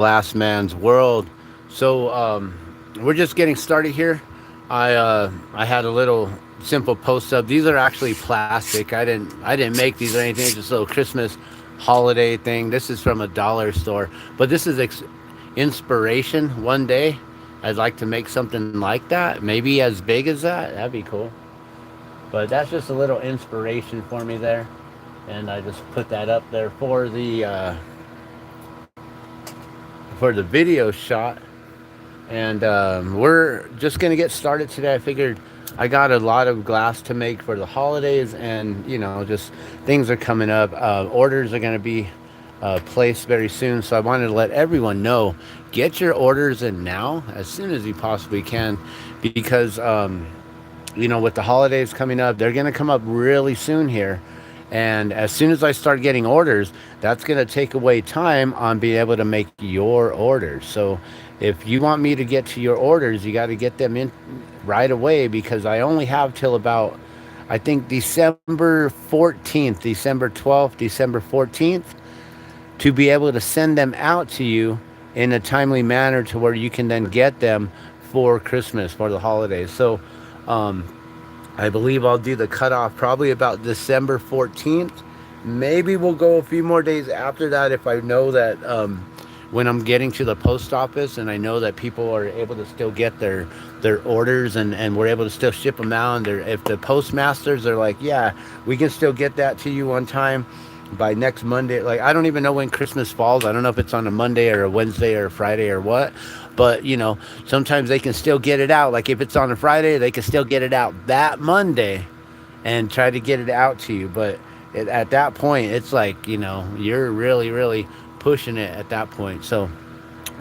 Glass Man's World. So we're just getting started here. I had a little simple post up. These are actually plastic. I didn't make these or anything. It's just a little Christmas holiday thing. This is from a dollar store, but this is inspiration. One day, I'd like to make something like that. Maybe as big as that. That'd be cool. But that's just a little inspiration for me there, and I just put that up there for the video shot. And we're just gonna get started today. I figured I got a lot of glass to make for the holidays, and just things are coming up. Orders are gonna be placed very soon, so I wanted to let everyone know: get your orders in now, as soon as you possibly can, because with the holidays coming up, they're gonna come up really soon here. And as soon as I start getting orders, that's going to take away time on being able to make your orders. So if you want me to get to your orders, you got to get them in right away, because I only have till about, I think, December 14th, December 12th, December 14th, to be able to send them out to you in a timely manner to where you can then get them for Christmas, for the holidays. So, I believe I'll do the cutoff probably about December 14th. Maybe we'll go a few more days after that if I know that when I'm getting to the post office and I know that people are able to still get their orders, and we're able to still ship them out. And if the postmasters are like, yeah, we can still get that to you on time by next Monday. Like, I don't even know when Christmas falls. I don't know if it's on a Monday or a Wednesday or a Friday or what. But, sometimes they can still get it out. Like, if it's on a Friday, they can still get it out that Monday and try to get it out to you. But at that point, it's like, you're really, really pushing it at that point. So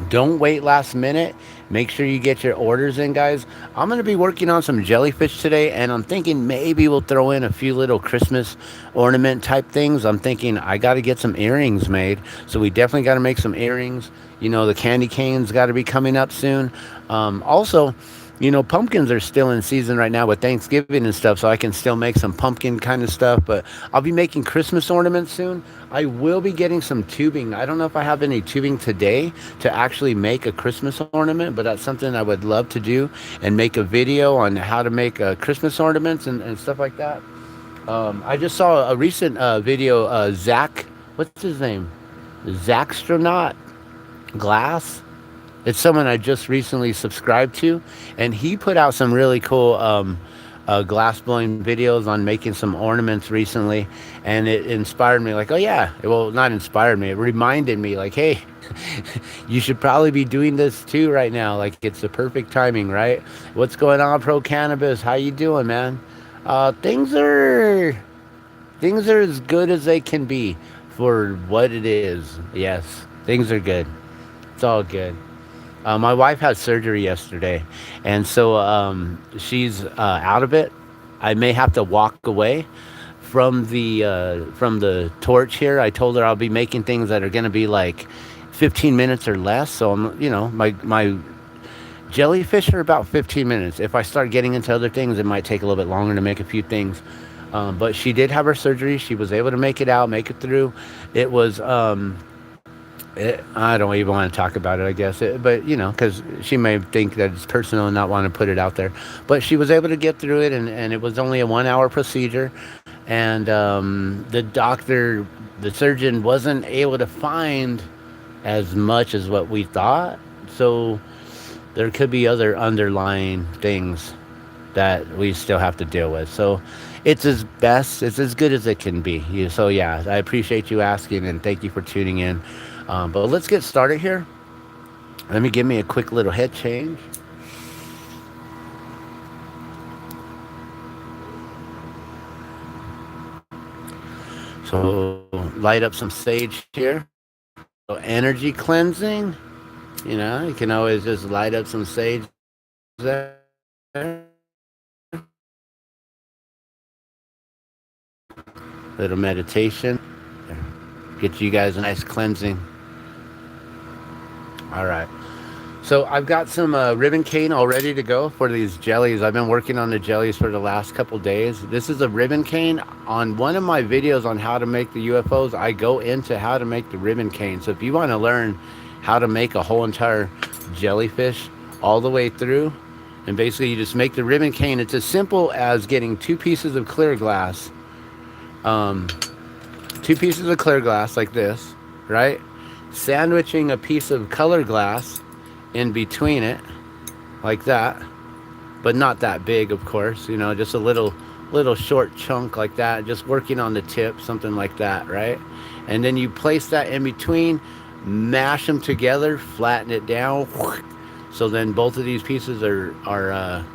don't wait last minute. Make sure you get your orders in, guys. I'm going to be working on some jellyfish today, and I'm thinking maybe we'll throw in a few little Christmas ornament type things. I'm thinking I got to get some earrings made, so we definitely got to make some earrings. The candy canes got to be coming up soon. Also, pumpkins are still in season right now with Thanksgiving and stuff, so I can still make some pumpkin kind of stuff. But I'll be making Christmas ornaments soon. I will be getting some tubing. I don't know if I have any tubing today to actually make a Christmas ornament, but that's something I would love to do, and make a video on how to make Christmas ornaments and stuff like that. I just saw a recent video, Zach, what's his name? Zaxtronaut Glass. It's someone I just recently subscribed to, and he put out some really cool glass blowing videos on making some ornaments recently, and it inspired me. Like, oh yeah, well, not inspired me. It reminded me, like, hey, you should probably be doing this too right now. Like, it's the perfect timing, right? What's going on, Pro Cannabis? How you doing, man? Things are as good as they can be for what it is. Yes, things are good. It's all good. My wife had surgery yesterday, and so she's out of it. I may have to walk away from the torch here. I told her I'll be making things that are going to be like 15 minutes or less. So my jellyfish are about 15 minutes. If I start getting into other things, it might take a little bit longer to make a few things. But she did have her surgery. She was able to make it out, make it through. It was I don't even want to talk about it, I guess. But, because she may think that it's personal and not want to put it out there. But she was able to get through it, and it was only a 1 hour procedure. And the surgeon wasn't able to find as much as what we thought. So there could be other underlying things that we still have to deal with. So it's as good as it can be. So, yeah, I appreciate you asking, and thank you for tuning in. But let's get started here. Let me give me a quick little head change. So light up some sage here. So energy cleansing. You can always just light up some sage there. Little meditation. Get you guys a nice cleansing. All right. So I've got some ribbon cane all ready to go for these jellies. I've been working on the jellies for the last couple days. This is a ribbon cane. On one of my videos on how to make the UFOs, I go into how to make the ribbon cane. So if you want to learn how to make a whole entire jellyfish all the way through. And basically, you just make the ribbon cane. It's as simple as getting two pieces of clear glass, um, two pieces of clear glass like this, right? Sandwiching a piece of color glass in between it, like that, but not that big, of course. You know, just a little short chunk like that. Just working on the tip, something like that, right? And then you place that in between, mash them together, flatten it down. So then both of these pieces are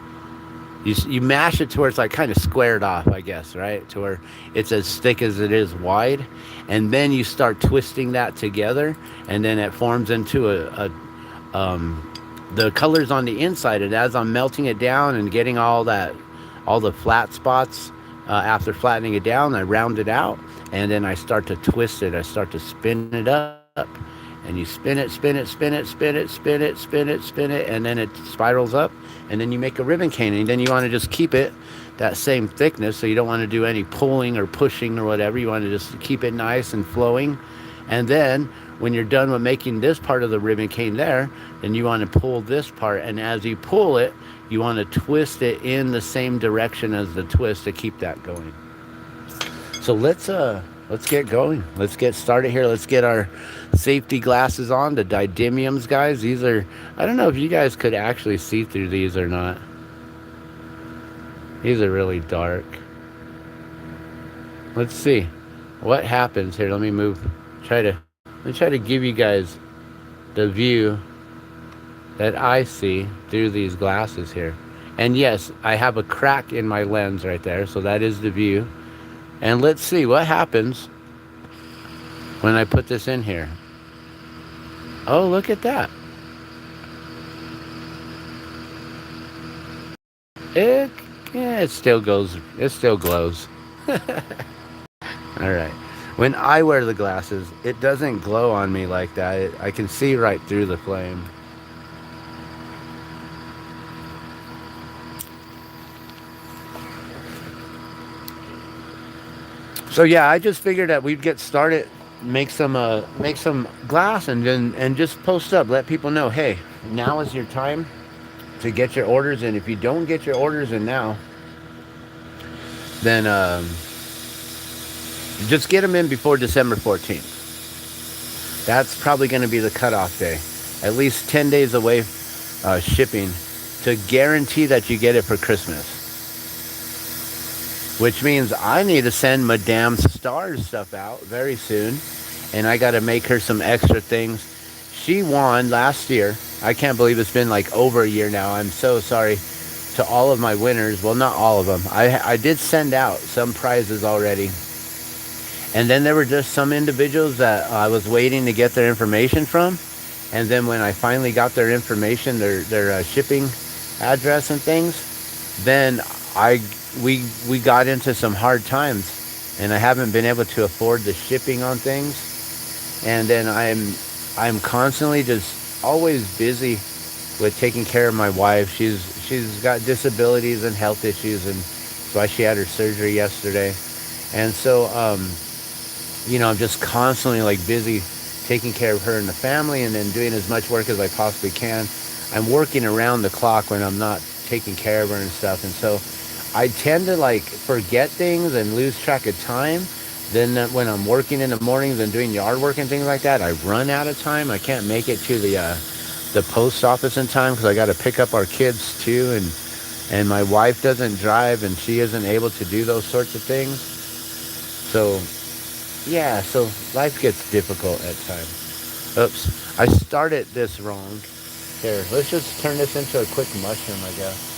you mash it to where it's like kind of squared off, I guess, right? To where it's as thick as it is wide. And then you start twisting that together, and then it forms into the colors on the inside. And as I'm melting it down and getting all the flat spots, after flattening it down, I round it out, and then I start to twist it. I start to spin it up, and you spin it, spin it, spin it, spin it, spin it, spin it, spin it, and then it spirals up, and then you make a ribbon cane. And then you want to just keep it that same thickness, so you don't want to do any pulling or pushing or whatever. You want to just keep it nice and flowing. And then when you're done with making this part of the ribbon cane there, then you want to pull this part, and as you pull it, you want to twist it in the same direction as the twist to keep that going. So let's get going. Let's get started here. Let's get our safety glasses on, the didymiums, guys. These are, I don't know if you guys could actually see through these or not. These are really dark. Let's see what happens here. Let me try to give you guys the view that I see through these glasses here. And yes, I have a crack in my lens right there, so that is the view. And let's see what happens when I put this in here. Oh, look at that. It still goes, it still glows. All right. When I wear the glasses, it doesn't glow on me like that. I can see right through the flame. So yeah, I just figured that we'd get started, make some glass, and just post up, let people know, hey, now is your time to get your orders in. If you don't get your orders in now, then just get them in before December 14th. That's probably going to be the cutoff day. At least 10 days away, shipping, to guarantee that you get it for Christmas. Which means I need to send Madame Star's stuff out very soon. And I got to make her some extra things. She won last year. I can't believe it's been like over a year now. I'm so sorry to all of my winners. Well, not all of them. I did send out some prizes already. And then there were just some individuals that I was waiting to get their information from. And then when I finally got their information, their shipping address and things, then we got into some hard times, and I haven't been able to afford the shipping on things. And then I'm constantly just always busy with taking care of my wife. She's got disabilities and health issues, and that's why she had her surgery yesterday. And so I'm just constantly like busy taking care of her and the family, and then doing as much work as I possibly can. I'm working around the clock when I'm not taking care of her and stuff. And so I tend to like forget things and lose track of time. Then when I'm working in the mornings and doing yard work and things like that, I run out of time. I can't make it to the post office in time because I got to pick up our kids too. And my wife doesn't drive, and she isn't able to do those sorts of things. So yeah, so life gets difficult at times. Oops, I started this wrong. Here, let's just turn this into a quick mushroom, I guess.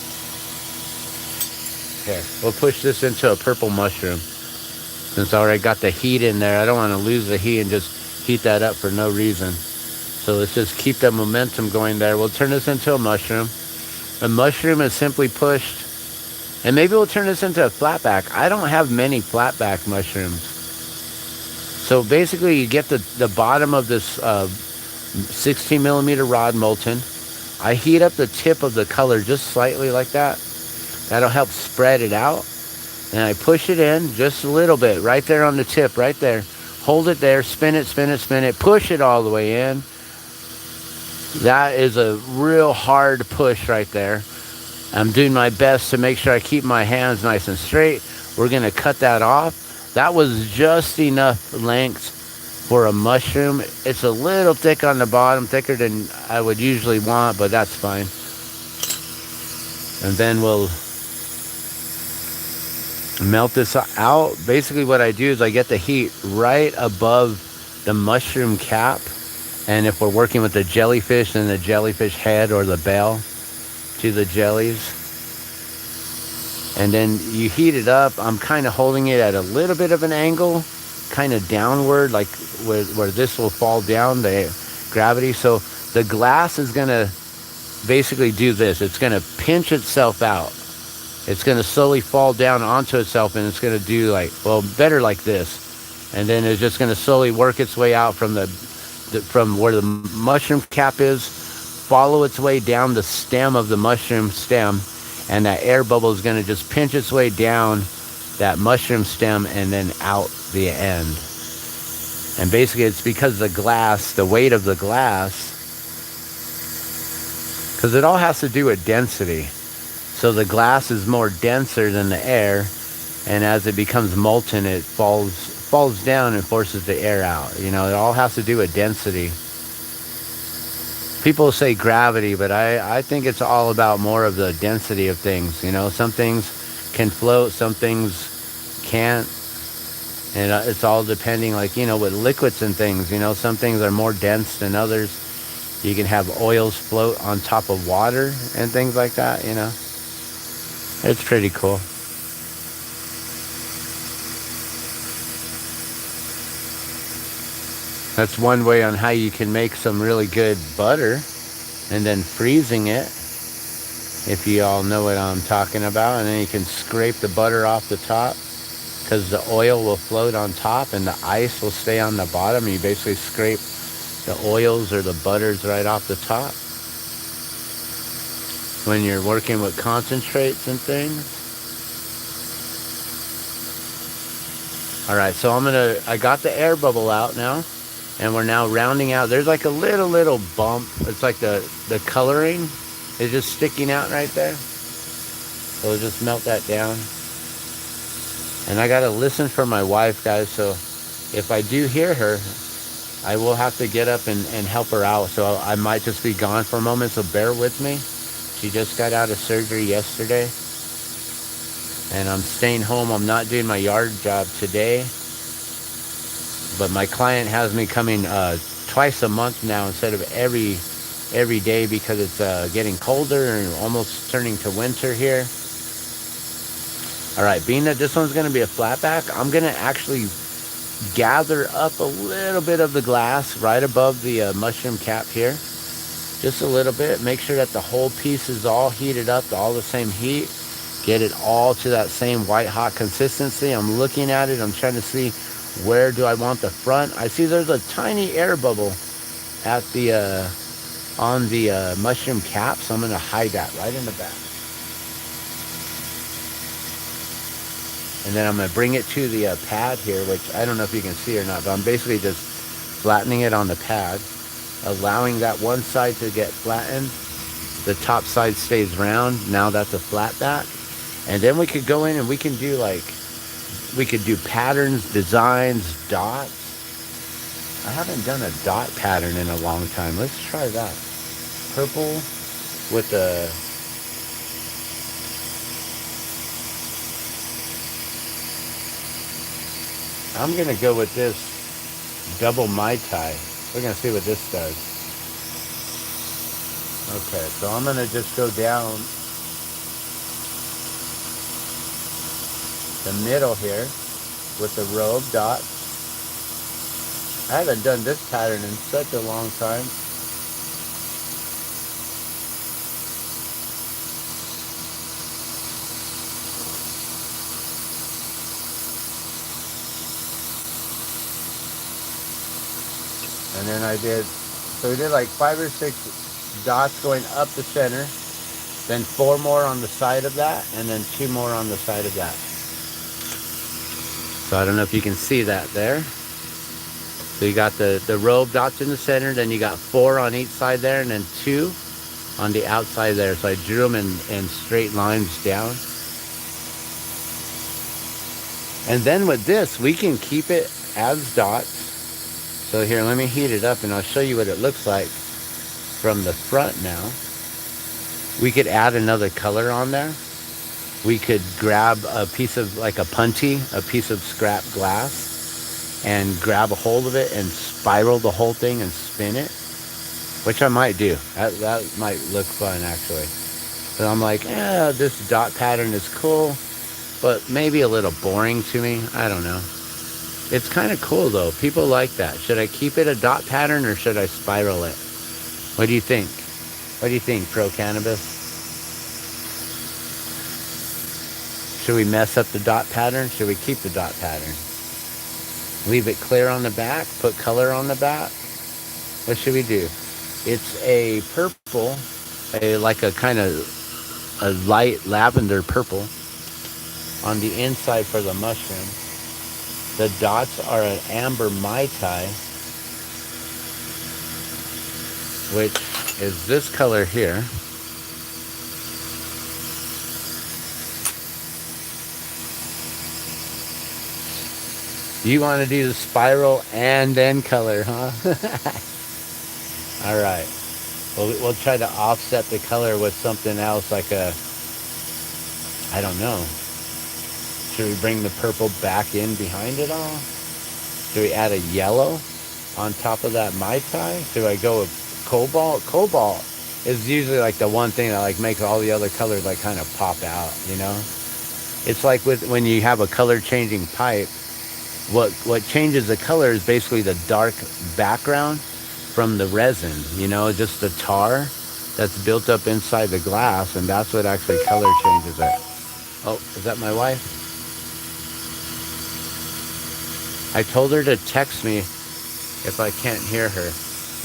Here, we'll push this into a purple mushroom. Since I already got the heat in there, I don't want to lose the heat and just heat that up for no reason. So let's just keep the momentum going there. We'll turn this into a mushroom. A mushroom is simply pushed. And maybe we'll turn this into a flatback. I don't have many flatback mushrooms. So basically you get the bottom of this 16 millimeter rod molten. I heat up the tip of the color just slightly like that. That'll help spread it out. And I push it in just a little bit right there on the tip, right there. Hold it there, spin it, spin it, spin it, push it all the way in. That is a real hard push right there. I'm doing my best to make sure I keep my hands nice and straight. We're going to cut that off. That was just enough length for a mushroom. It's a little thick on the bottom, thicker than I would usually want, but that's fine. And then we'll melt this out. Basically what I do is I get the heat right above the mushroom cap. And if we're working with the jellyfish, then the jellyfish head or the bell to the jellies. And then you heat it up. I'm kind of holding it at a little bit of an angle, kind of downward, like where this will fall down, the gravity. So the glass is going to basically do this. It's going to pinch itself out. It's going to slowly fall down onto itself, and it's going to do like, well, better like this. And then it's just going to slowly work its way out from from where the mushroom cap is, follow its way down the stem of the mushroom stem, and that air bubble is going to just pinch its way down that mushroom stem and then out the end. And basically it's because the glass, the weight of the glass, because it all has to do with density. So the glass is more denser than the air, and as it becomes molten, it falls down and forces the air out. You know, it all has to do with density. People say gravity, but I think it's all about more of the density of things. You know, some things can float, some things can't. And it's all depending, like, you know, with liquids and things, you know, some things are more dense than others. You can have oils float on top of water and things like that, you know. It's pretty cool. That's one way on how you can make some really good butter, and then freezing it, if you all know what I'm talking about. And then you can scrape the butter off the top, because the oil will float on top and the ice will stay on the bottom. You basically scrape the oils or the butters right off the top when you're working with concentrates and things. All right, so I got the air bubble out now, and we're now rounding out. There's like a little bump. It's like the coloring is just sticking out right there. So we'll just melt that down. And I gotta listen for my wife, guys, so if I do hear her, I will have to get up and help her out. So I might just be gone for a moment, so bear with me. She just got out of surgery yesterday, and I'm staying home. I'm not doing my yard job today, but my client has me coming twice a month now instead of every day, because it's getting colder and almost turning to winter here. All right, being that this one's going to be a flat back, I'm going to actually gather up a little bit of the glass right above the mushroom cap here. Just a little bit. Make sure that the whole piece is all heated up to all the same heat. Get it all to that same white hot consistency. I'm looking at it. I'm trying to see, where do I want the front. I see there's a tiny air bubble at the on the mushroom cap, so I'm going to hide that right in the back. And then I'm going to bring it to the pad here, which I don't know if you can see or not, but I'm basically just flattening it on the pad, allowing that one side to get flattened. The top side stays round. Now that's a flat back. And then we could go in and we can do patterns, designs, dots. I haven't done a dot pattern in a long time. Let's try that. Purple with the... I'm going to go with this double Mai Tai. We're going to see what this does. Okay, so I'm going to just go down the middle here with the row of dots. I haven't done this pattern in such a long time. And then we did like 5 or 6 dots going up the center, then 4 more on the side of that, and then 2 more on the side of that. So I don't know if you can see that there. So you got the row of dots in the center, then you got 4 on each side there, and then 2 on the outside there. So I drew them in straight lines down. And then with this, we can keep it as dots. So here, let me heat it up and I'll show you what it looks like from the front now. We could add another color on there. We could grab a piece of, like a puntee, a piece of scrap glass, and grab a hold of it and spiral the whole thing and spin it, which I might do. That might look fun, actually. But I'm like, this dot pattern is cool, but maybe a little boring to me. I don't know. It's kind of cool, though. People like that. Should I keep it a dot pattern or should I spiral it? What do you think? What do you think, Pro Cannabis? Should we mess up the dot pattern? Should we keep the dot pattern? Leave it clear on the back? Put color on the back? What should we do? It's a purple, like a kind of a light lavender purple on the inside for the mushroom. The dots are an amber Mai Tai, which is this color here. You want to do the spiral and then color, huh? All right. We'll try to offset the color with something else, like I don't know. Should we bring the purple back in behind it all? Should we add a yellow on top of that Mai Tai? Should I go with cobalt? Cobalt is usually like the one thing that like makes all the other colors like kind of pop out, you know? It's like when you have a color changing pipe, what changes the color is basically the dark background from the resin, you know, just the tar that's built up inside the glass, and that's what actually color changes it. Oh, is that my wife? I told her to text me if I can't hear her.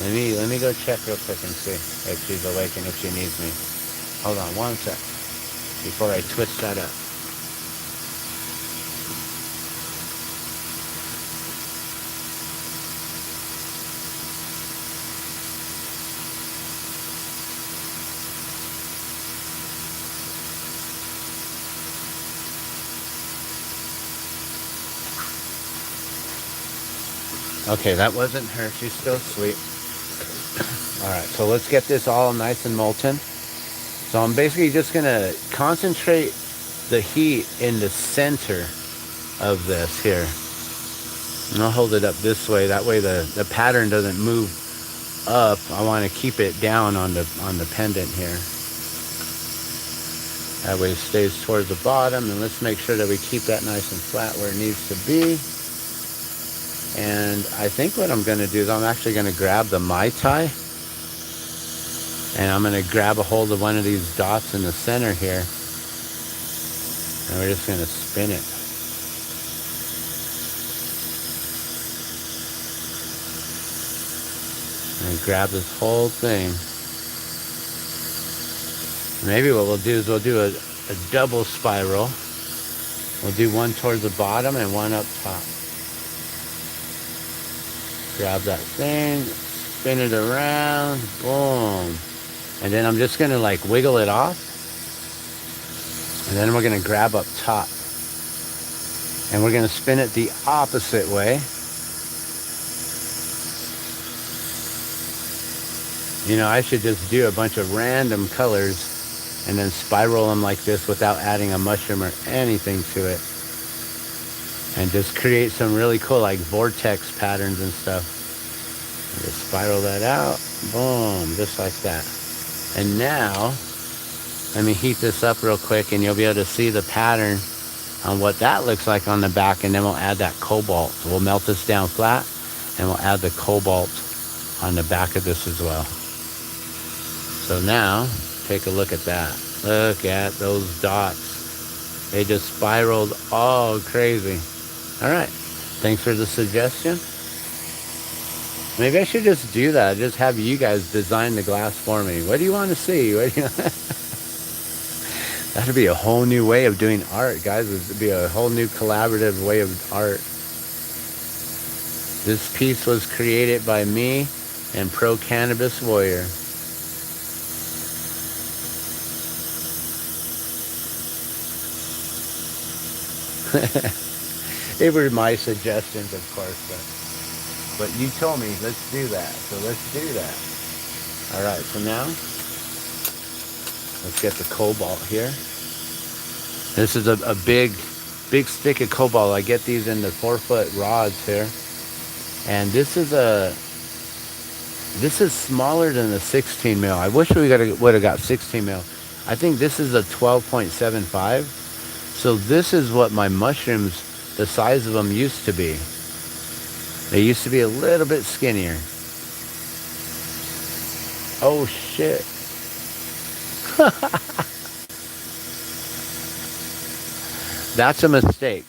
Let me go check real quick and see if she's awake and if she needs me. Hold on one sec before I twist that up. Okay, that wasn't her. She's still asleep. All right, so let's get this all nice and molten. So I'm basically just going to concentrate the heat in the center of this here. And I'll hold it up this way. That way the pattern doesn't move up. I want to keep it down on the pendant here. That way it stays towards the bottom. And let's make sure that we keep that nice and flat where it needs to be. And I think what I'm going to do is I'm actually going to grab the Mai Tai. And I'm going to grab a hold of one of these dots in the center here. And we're just going to spin it. And grab this whole thing. Maybe what we'll do is we'll do a double spiral. We'll do one towards the bottom and one up top. Grab that thing, spin it around, boom. And then I'm just gonna like wiggle it off. And then we're gonna grab up top. And we're gonna spin it the opposite way. You know, I should just do a bunch of random colors and then spiral them like this without adding a mushroom or anything to it. And just create some really cool like vortex patterns and stuff. And just spiral that out, boom, just like that. And now, let me heat this up real quick and you'll be able to see the pattern on what that looks like on the back, and then we'll add that cobalt. So we'll melt this down flat and we'll add the cobalt on the back of this as well. So now, take a look at that. Look at those dots. They just spiraled all crazy. All right, thanks for the suggestion. Maybe I should just do that. Just have you guys design the glass for me. What do you want to see? That'd be a whole new way of doing art, guys. It'd be a whole new collaborative way of art. This piece was created by me and Pro Cannabis Warrior. They were my suggestions, of course, but you told me let's do that, so let's do that. All right, so now let's get the cobalt here. This is a big stick of cobalt. I get these in the 4-foot rods here, and this is smaller than the 16 mil. I wish we would have got 16 mil. I think this is a 12.75. So this is what my mushrooms, the size of them used to be. They used to be a little bit skinnier. Oh shit. That's a mistake.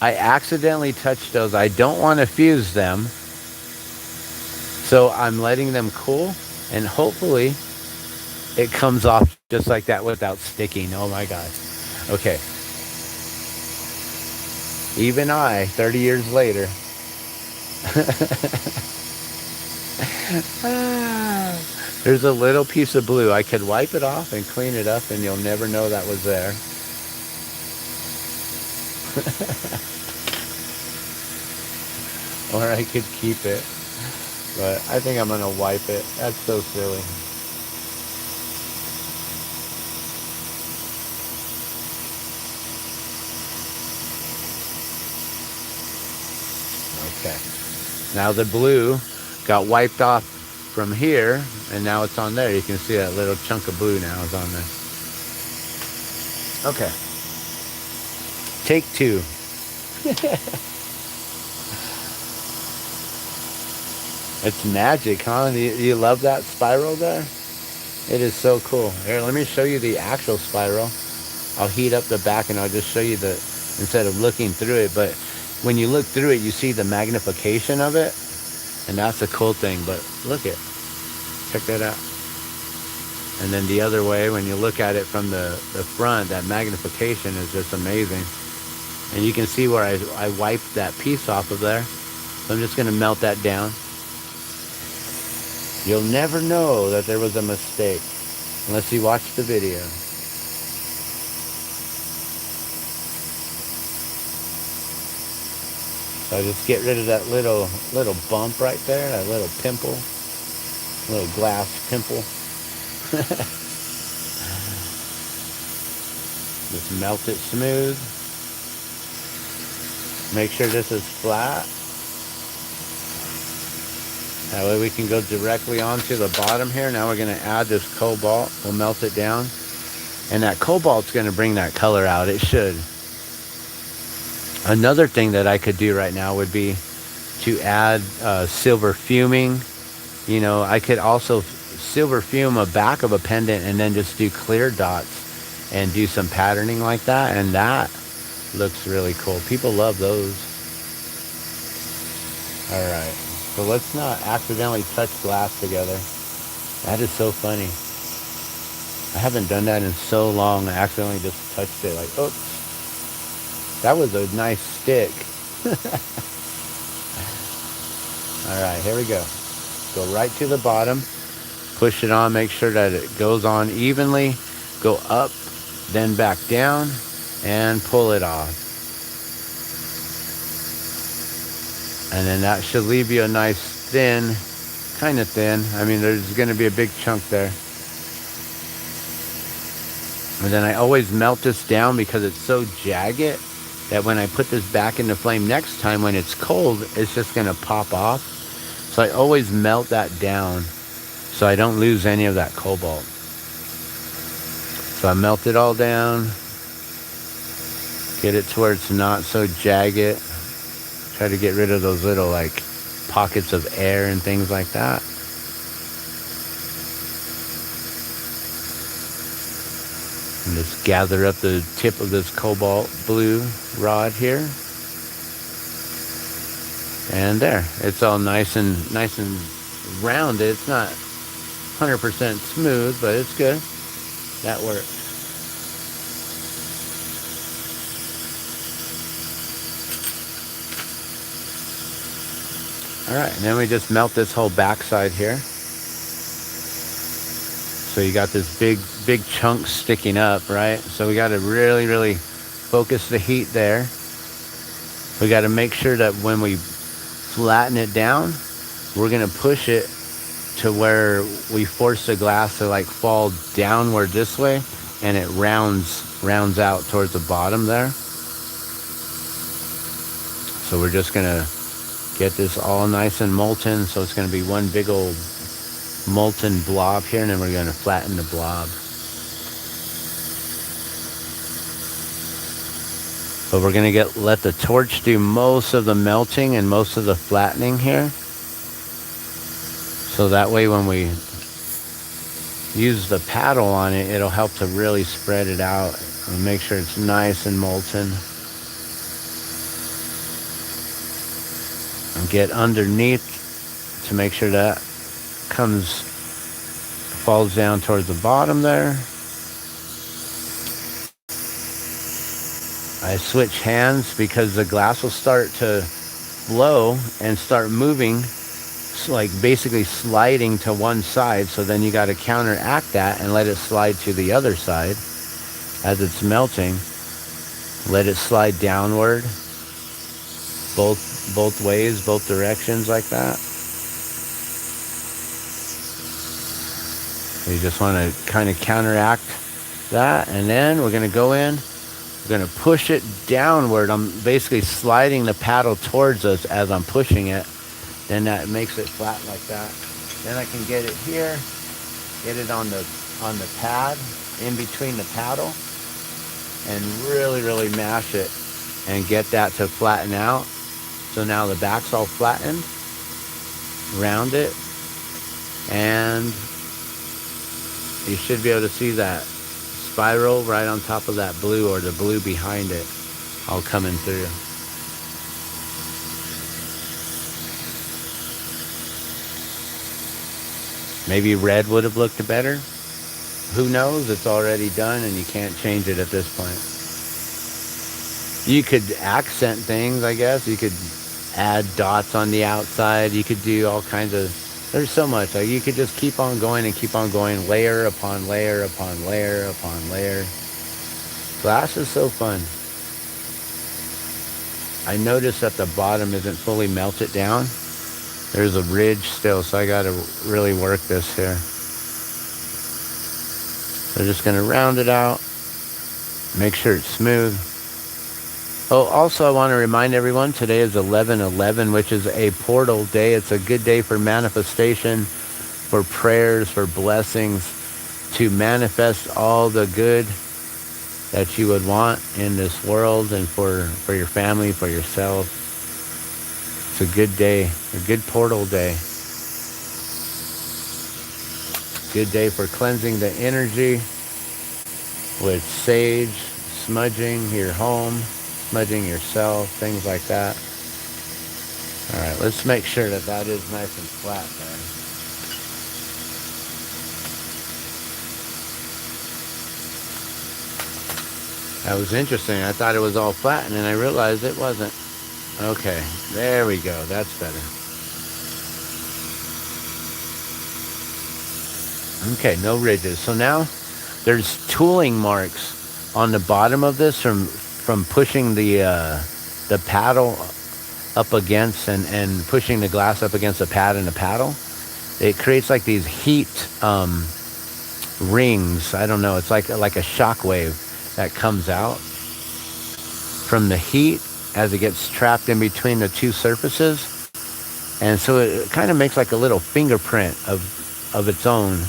I accidentally touched those. I don't want to fuse them. So I'm letting them cool, and hopefully it comes off just like that without sticking. Oh my god. Okay. Even I, 30 years later. There's a little piece of blue. I could wipe it off and clean it up, and you'll never know that was there. Or I could keep it. But I think I'm going to wipe it. That's so silly. Okay. Now the blue got wiped off from here, and now it's on there. You can see that little chunk of blue now is on there. Okay. Take 2. It's magic, huh? You love that spiral there? It is so cool. Here, let me show you the actual spiral. I'll heat up the back and I'll just show you instead of looking through it. But when you look through it, you see the magnification of it. And that's a cool thing. But look it. Check that out. And then the other way, when you look at it from the front, that magnification is just amazing. And you can see where I wiped that piece off of there. So I'm just going to melt that down. You'll never know that there was a mistake unless you watch the video. So I just get rid of that little bump right there, that little pimple, little glass pimple. Just melt it smooth. Make sure this is flat. That way we can go directly onto the bottom here. Now we're going to add this cobalt. We'll melt it down. And that cobalt's going to bring that color out. It should. Another thing that I could do right now would be to add silver fuming. You know, I could also silver fume a back of a pendant and then just do clear dots and do some patterning like that. And that looks really cool. People love those. All right. So let's not accidentally touch glass together. That is so funny. I haven't done that in so long. I accidentally just touched it like, oops. That was a nice stick. All right, here we go. Go right to the bottom. Push it on. Make sure that it goes on evenly. Go up, then back down, and pull it off. And then that should leave you a nice thin, kind of thin. I mean, there's going to be a big chunk there. And then I always melt this down because it's so jagged that when I put this back in the flame next time when it's cold, it's just going to pop off. So I always melt that down so I don't lose any of that cobalt. So I melt it all down. Get it to where it's not so jagged. Try to get rid of those little like pockets of air and things like that. And just gather up the tip of this cobalt blue rod here. And there, it's all nice and rounded. It's not 100% smooth, but it's good. That works. All right, and then we just melt this whole backside here. So you got this big chunk sticking up, right? So we got to really focus the heat there. We got to make sure that when we flatten it down, we're going to push it to where we force the glass to like fall downward this way, and it rounds out towards the bottom there. So we're just going to get this all nice and molten. So it's going to be one big old molten blob here, and then we're going to flatten the blob. But we're going to let the torch do most of the melting and most of the flattening here. So that way when we use the paddle on it, it'll help to really spread it out and make sure it's nice and molten. And get underneath to make sure that falls down towards the bottom there. I switch hands because the glass will start to flow and start moving, like basically sliding to one side. So then you got to counteract that and let it slide to the other side as it's melting. Let it slide downward, both ways, both directions like that. So you just want to kind of counteract that, and then we're going to go in. We're going to push it downward. I'm basically sliding the paddle towards us as I'm pushing it. Then that makes it flat like that. Then I can get it here, get it on the pad in between the paddle, and really mash it and get that to flatten out. So now the back's all flattened, round it, and you should be able to see that spiral right on top of that blue, or the blue behind it, all coming through. Maybe red would have looked better. Who knows? It's already done and you can't change it at this point. You could accent things, I guess. You could add dots on the outside. You could do all kinds of... There's so much. Like, you could just keep on going and keep on going, layer upon layer upon layer upon layer. Glass is so fun. I noticed that the bottom isn't fully melted down. There's a ridge still, so I got to really work this here. So just going to round it out. Make sure it's smooth. Oh, also I want to remind everyone, today is 11/11, which is a portal day. It's a good day for manifestation, for prayers, for blessings, to manifest all the good that you would want in this world, and for your family, for yourself. It's a good day, a good portal day. Good day for cleansing the energy with sage, smudging your home, smudging yourself, things like that. All right, let's make sure that that is nice and flat there. That was interesting. I thought it was all flat, and then I realized it wasn't. Okay, there we go. That's better. Okay, no ridges. So now there's tooling marks on the bottom of this from pushing the paddle up against and pushing the glass up against the pad and the paddle. It creates like these heat rings. I don't know. It's like a shock wave that comes out from the heat as it gets trapped in between the two surfaces. And so it kind of makes like a little fingerprint of its own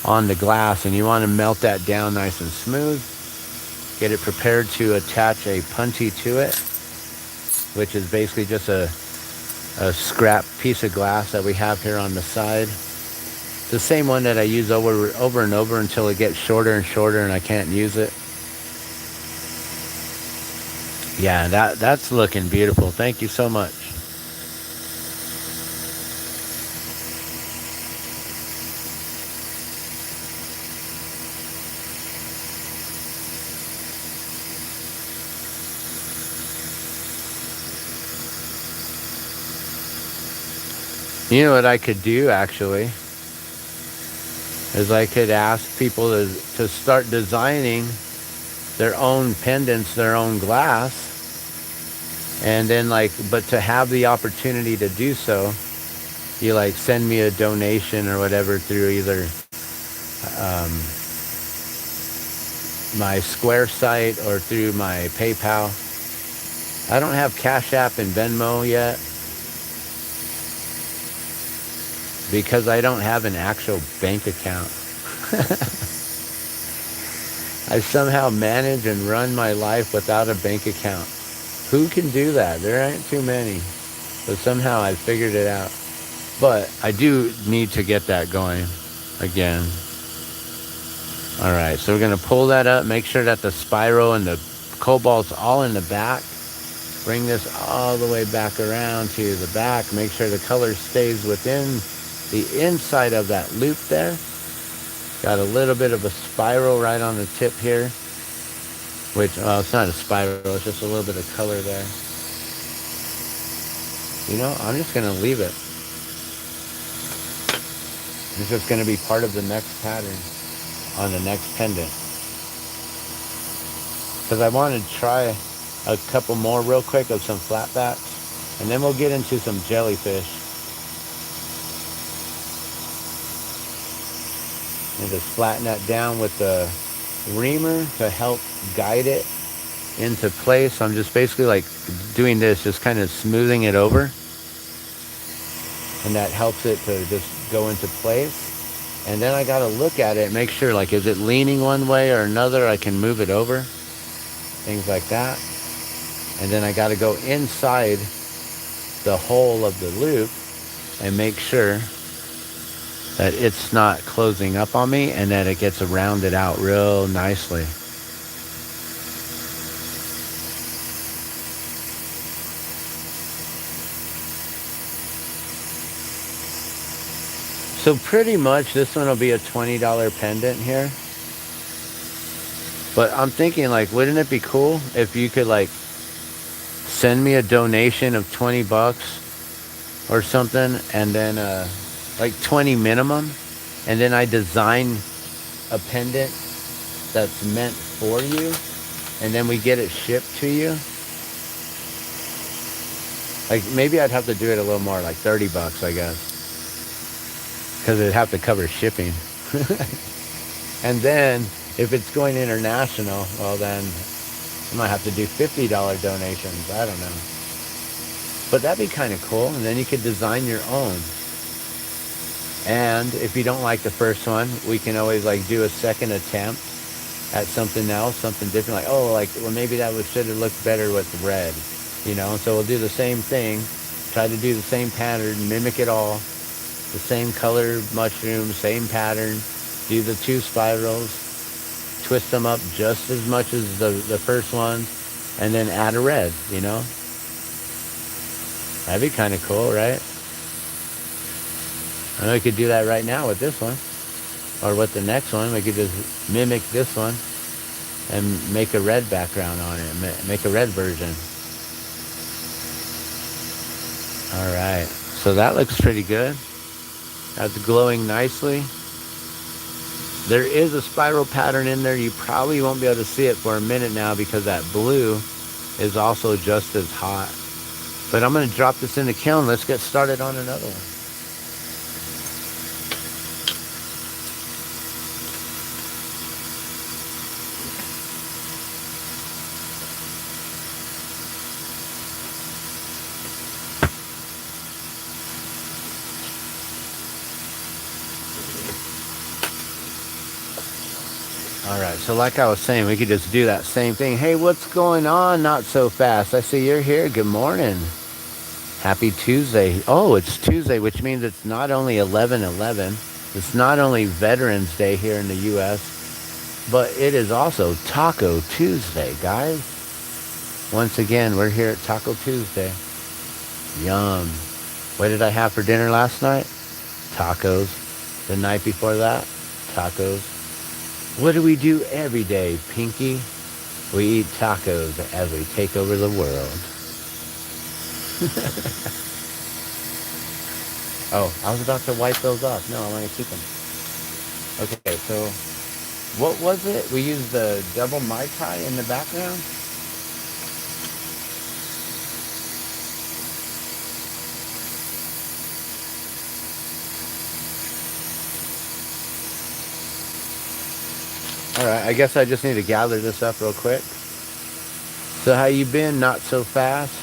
on the glass, and you want to melt that down nice and smooth. Get it prepared to attach a punty to it, which is basically just a scrap piece of glass that we have here on the side. The same one that I use over and over until it gets shorter and shorter and I can't use it. Yeah, that's looking beautiful. Thank you so much. You know what I could do actually is I could ask people to start designing their own pendants, their own glass, and then like, but to have the opportunity to do so, you like send me a donation or whatever through either um, my Square site or through my PayPal. I don't have Cash App and Venmo yet because I don't have an actual bank account. I somehow manage and run my life without a bank account. Who can do that? There aren't too many. But somehow I figured it out. But I do need to get that going again. All right, so we're going to pull that up, make sure that the spiral and the cobalt's all in the back. Bring this all the way back around to the back. Make sure the color stays within the inside of that loop there. Got a little bit of a spiral right on the tip here, which, it's not a spiral, it's just a little bit of color there. You know, I'm just going to leave it. It's just going to be part of the next pattern on the next pendant. Because I want to try a couple more real quick of some flatbacks, and then we'll get into some jellyfish. And just flatten that down with the reamer to help guide it into place. I'm just basically like doing this, just kind of smoothing it over, and that helps it to just go into place. And then I got to look at it, make sure, like, is it leaning one way or another? I can move it over, things like that. And then I got to go inside the hole of the loop and make sure that it's not closing up on me and that it gets rounded out real nicely. So pretty much this one will be a $20 pendant here. But I'm thinking, like, wouldn't it be cool if you could like send me a donation of 20 bucks or something, and then like 20 minimum, and then I design a pendant that's meant for you, and then we get it shipped to you. Like, maybe I'd have to do it a little more, like 30 bucks, I guess, because it'd have to cover shipping. And then if it's going international, well, then I might have to do $50 donations. I don't know. But that'd be kind of cool. And then you could design your own. And if you don't like the first one, we can always like do a second attempt at something else, something different. Like, oh, like, well, maybe that should have looked better with red, you know? So we'll do the same thing, try to do the same pattern, mimic it all, the same color mushroom, same pattern, do the 2 spirals, twist them up just as much as the first one, and then add a red, you know? That'd be kind of cool, right? I know we could do that right now with this one, or with the next one. We could just mimic this one and make a red background on it, make a red version. All right, so that looks pretty good. That's glowing nicely. There is a spiral pattern in there. You probably won't be able to see it for a minute now because that blue is also just as hot. But I'm going to drop this in the kiln. Let's get started on another one. All right, so like I was saying, we could just do that same thing. Hey, what's going on? Not so fast. I see you're here. Good morning. Happy Tuesday. Oh, it's Tuesday, which means it's not only 11/11. It's not only Veterans Day here in the U.S., but it is also Taco Tuesday, guys. Once again, we're here at Taco Tuesday. Yum. What did I have for dinner last night? Tacos. The night before that, tacos. What do we do every day, Pinky? We eat tacos as we take over the world. Oh, I was about to wipe those off. No, I want to keep them. Okay, so what was it? We used the double Mai Tai in the background? All right, I guess I just need to gather this up real quick. So how you been? Not so fast.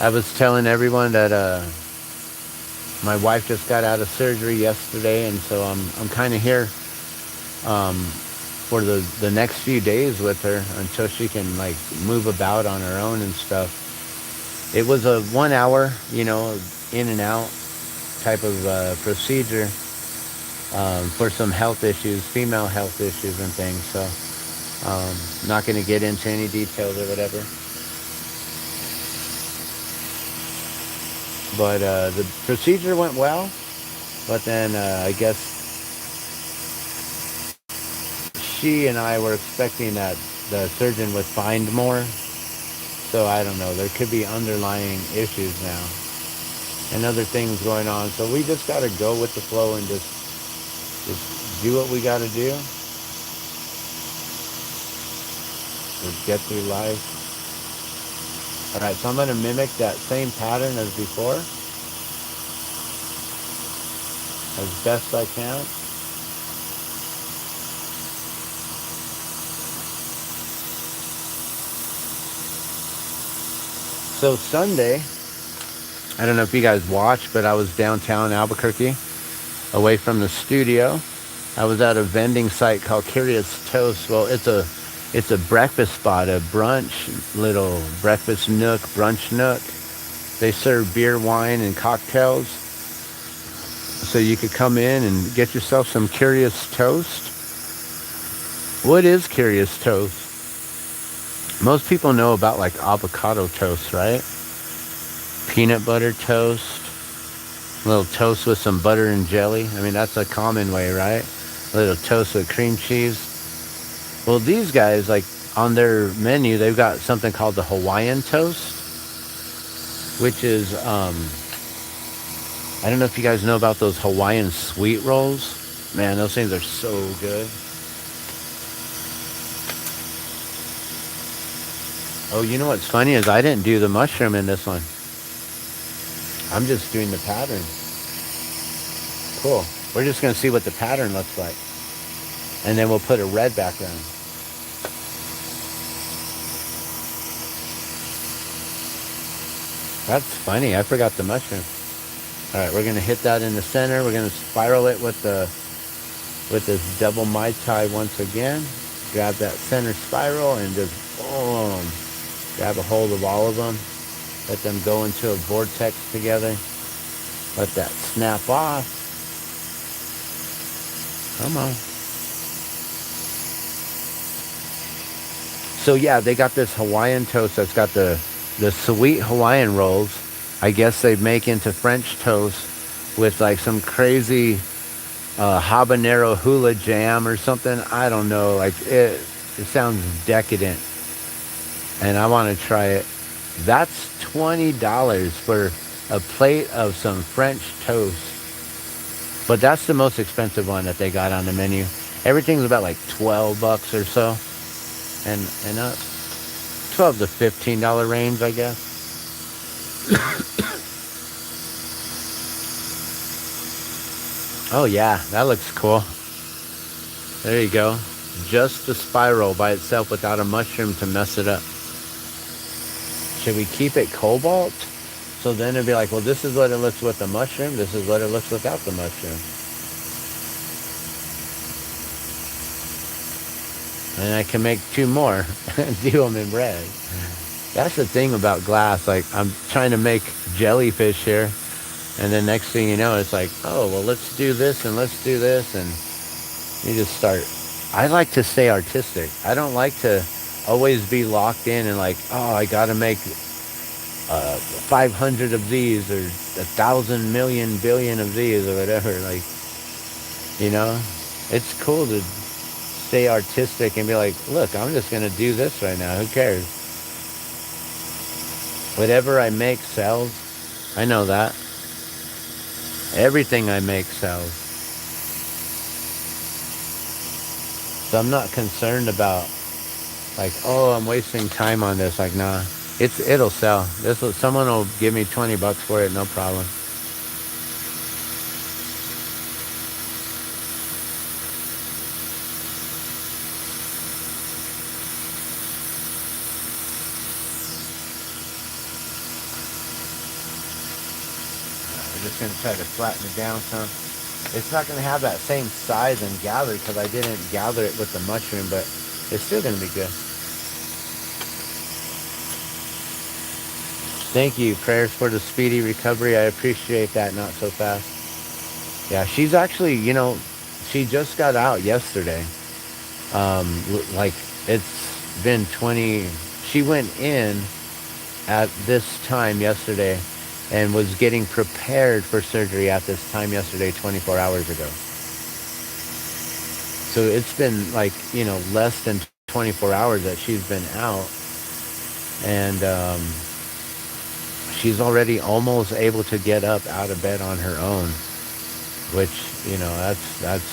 I was telling everyone that my wife just got out of surgery yesterday, and so I'm kind of here for the next few days with her until she can like move about on her own and stuff. It was a 1 hour, in and out type of procedure for some health issues, female health issues and things. So not going to get into any details or whatever. But the procedure went well. But then I guess she and I were expecting that the surgeon would find more. So I don't know. There could be underlying issues now and other things going on. So we just got to go with the flow and just do what we got to do to get through life. All right, so I'm going to mimic that same pattern as before as best I can. So Sunday, I don't know if you guys watched, but I was downtown Albuquerque, away from the studio. I was at a vending site called Curious Toast. Well, it's a breakfast spot, a brunch, little breakfast nook, brunch nook. They serve beer, wine, and cocktails. So you could come in and get yourself some Curious Toast. What is Curious Toast? Most people know about like avocado toast, right? Peanut butter toast, a little toast with some butter and jelly. I mean, that's a common way, right? A little toast with cream cheese. Well, these guys, like on their menu, they've got something called the Hawaiian toast, which is, I don't know if you guys know about those Hawaiian sweet rolls. Man, those things are so good. Oh, you know what's funny is I didn't do the mushroom in this one. I'm just doing the pattern. Cool. We're just going to see what the pattern looks like. And then we'll put a red background. That's funny. I forgot the mushroom. All right, we're going to hit that in the center. We're going to spiral it with this double Mai Tai once again. Grab that center spiral and just boom. Grab a hold of all of them. Let them go into a vortex together. Let that snap off. Come on. So yeah, they got this Hawaiian toast that's got the sweet Hawaiian rolls. I guess they make into French toast with like some crazy habanero hula jam or something. I don't know. Like it sounds decadent, and I want to try it. That's $20 for a plate of some French toast. But that's the most expensive one that they got on the menu. Everything's about like $12 or so, and up 12 to $15 range, I guess. Oh yeah, that looks cool. There you go. Just the spiral by itself without a mushroom to mess it up. Should we keep it cobalt? So then it'd be like, well, this is what it looks with the mushroom. This is what it looks without the mushroom. And I can make two more and do them in red. That's the thing about glass. Like, I'm trying to make jellyfish here. And then next thing you know, it's like, oh, well, let's do this and let's do this. And you just start. I like to stay artistic. I don't like to always be locked in and like, oh, I got to make 500 of these or 1,000 million billion of these or whatever. Like, it's cool to stay artistic and be like, look, I'm just going to do this right now. Who cares? Whatever I make sells. I know that. Everything I make sells. So I'm not concerned about like, oh, I'm wasting time on this. Like, nah, it'll sell. Someone will give me $20 for it, no problem. We're just gonna try to flatten it down some. It's not gonna have that same size and gather because I didn't gather it with the mushroom, but it's still gonna be good. Thank you. Prayers for the speedy recovery. I appreciate that. Not so fast. Yeah, she's actually, she just got out yesterday. Like it's been 20. She went in at this time yesterday and was getting prepared for surgery at this time yesterday, 24 hours ago. So it's been like, less than 24 hours that she's been out. And she's already almost able to get up out of bed on her own, which, that's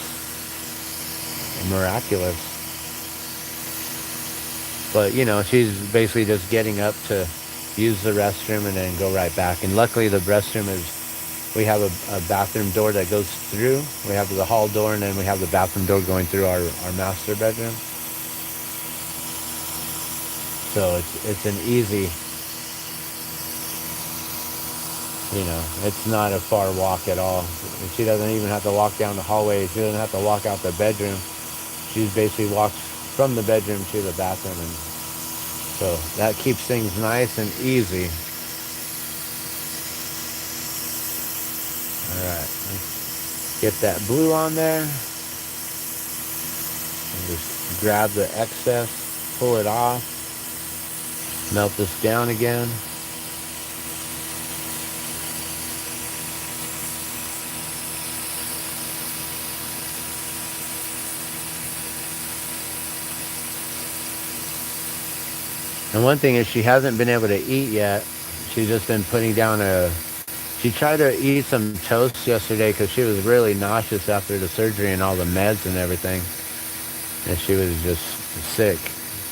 miraculous. But, she's basically just getting up to use the restroom and then go right back. And luckily the restroom we have a bathroom door that goes through. We have the hall door and then we have the bathroom door going through our master bedroom. So it's an easy, it's not a far walk at all. She doesn't even have to walk down the hallway. She doesn't have to walk out the bedroom. She basically walks from the bedroom to the bathroom. And so that keeps things nice and easy. All right, let's get that blue on there. And just grab the excess, pull it off, melt this down again. And one thing is she hasn't been able to eat yet. She's just been putting down she tried to eat some toast yesterday because she was really nauseous after the surgery and all the meds and everything. And she was just sick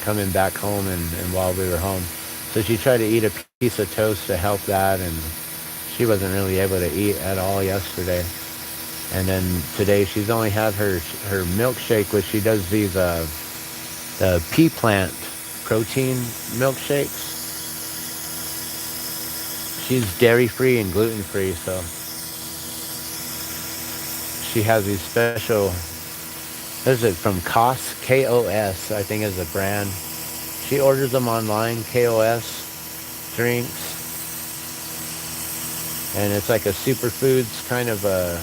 coming back home and while we were home. So she tried to eat a piece of toast to help that, and she wasn't really able to eat at all yesterday. And then today she's only had her milkshake, which she does these the pea plant protein milkshakes. She's dairy-free and gluten-free, so she has these special, what is it, from KOS, K-O-S, I think is the brand. She orders them online, KOS drinks. And it's like a superfoods kind of a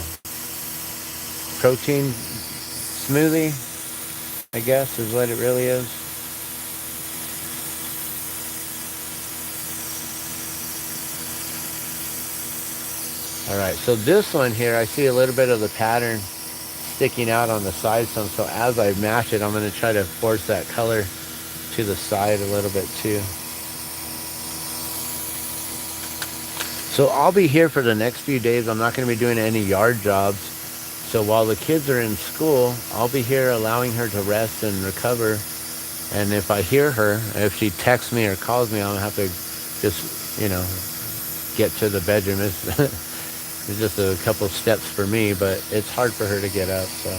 protein smoothie, I guess is what it really is. All right, so this one here, I see a little bit of the pattern sticking out on the side some. So as I mash it, I'm going to try to force that color to the side a little bit too. So I'll be here for the next few days. I'm not going to be doing any yard jobs. So while the kids are in school, I'll be here allowing her to rest and recover. And if I hear her, if she texts me or calls me, I'll have to just, get to the bedroom. It's just a couple steps for me, but it's hard for her to get up, so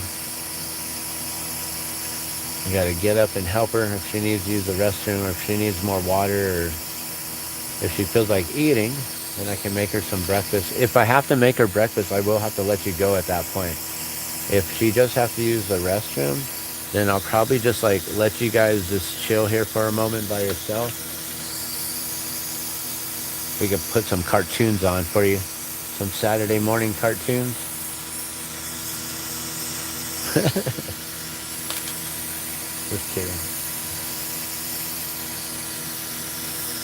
I got to get up and help her if she needs to use the restroom or if she needs more water or if she feels like eating, then I can make her some breakfast. If I have to make her breakfast, I will have to let you go at that point. If she just has to use the restroom, then I'll probably just let you guys just chill here for a moment by yourself. We could put some cartoons on for you. Some Saturday morning cartoons. Just kidding.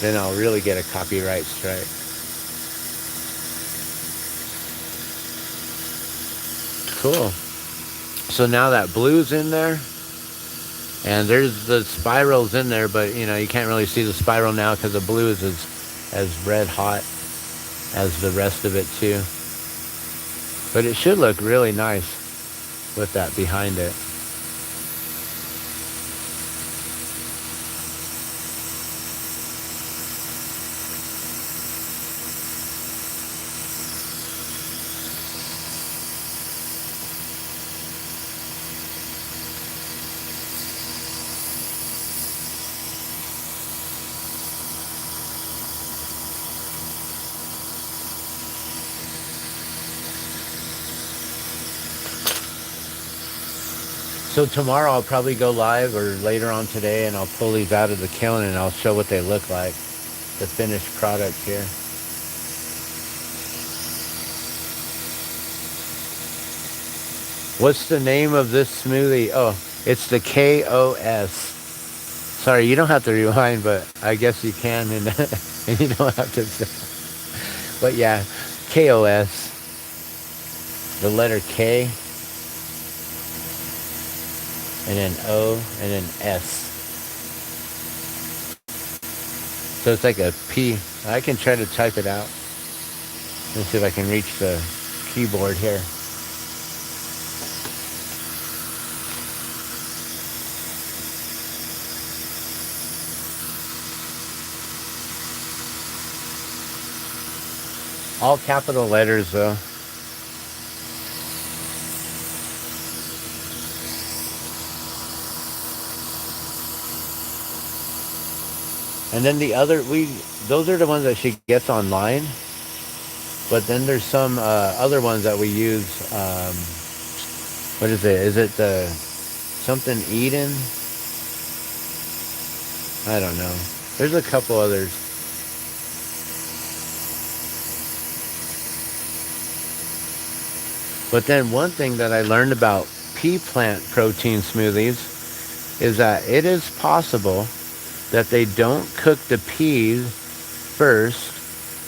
Then I'll really get a copyright strike. Cool. So now that blue's in there, And there's the spirals in there, but you can't really see the spiral now because the blue is as red hot as the rest of it too. But it should look really nice with that behind it. So tomorrow I'll probably go live, or later on today, and I'll pull these out of the kiln and I'll show what they look like, the finished product here. What's the name of this smoothie? Oh, it's the KOS. Sorry, you don't have to rewind, but I guess you can, and, and you don't have to say. But yeah, KOS, the letter K, and then O, and then S. So it's like a P. I can try to type it out. Let's see if I can reach the keyboard here. All capital letters though. And then the other, those are the ones that she gets online. But then there's some other ones that we use. What is it? Is it the something Eden? I don't know. There's a couple others. But then one thing that I learned about pea plant protein smoothies is that it is possible that they don't cook the peas first.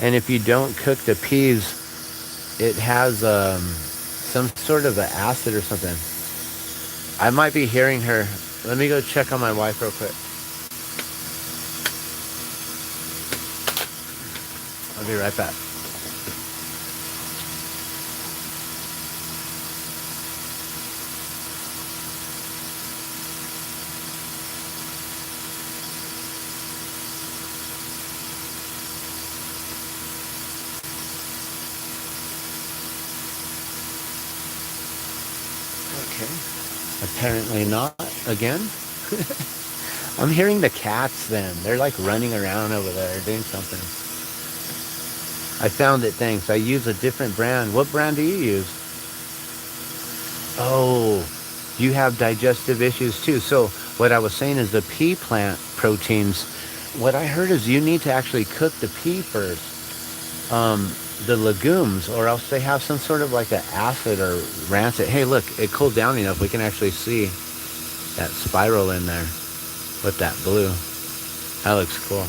And if you don't cook the peas, it has some sort of an acid or something. I might be hearing her. Let me go check on my wife real quick. I'll be right back. Okay. Apparently not again. I'm hearing the cats then. They're like running around over there doing something. I found it, thanks. I use a different brand. What brand do you use? Oh, you have digestive issues too. So what I was saying is the pea plant proteins, what I heard is you need to actually cook the pea first. The legumes, or else they have some sort of like an acid or rancid. Hey, look, it cooled down enough. We can actually see that spiral in there with that blue. That looks cool.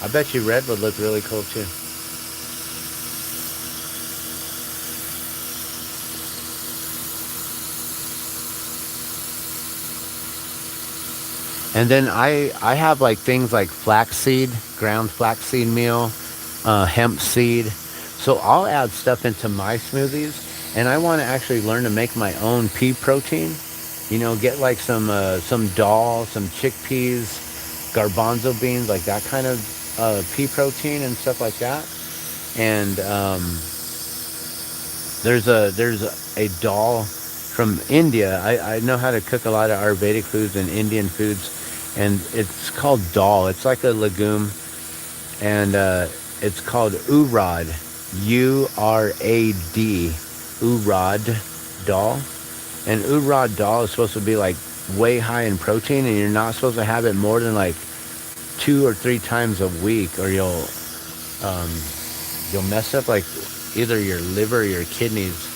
I bet you red would look really cool too. And then I have like things like flaxseed, ground flaxseed meal, hemp seed. So I'll add stuff into my smoothies, and I want to actually learn to make my own pea protein. Get like some dal, some chickpeas, garbanzo beans, like that kind of pea protein and stuff like that. And there's a dal from India. I know how to cook a lot of Ayurvedic foods and Indian foods, and it's called dal. It's like a legume, and it's called urad, URAD, urad dal. And urad dal is supposed to be like way high in protein, and you're not supposed to have it more than like 2 or 3 times a week, or you'll mess up like either your liver or your kidneys.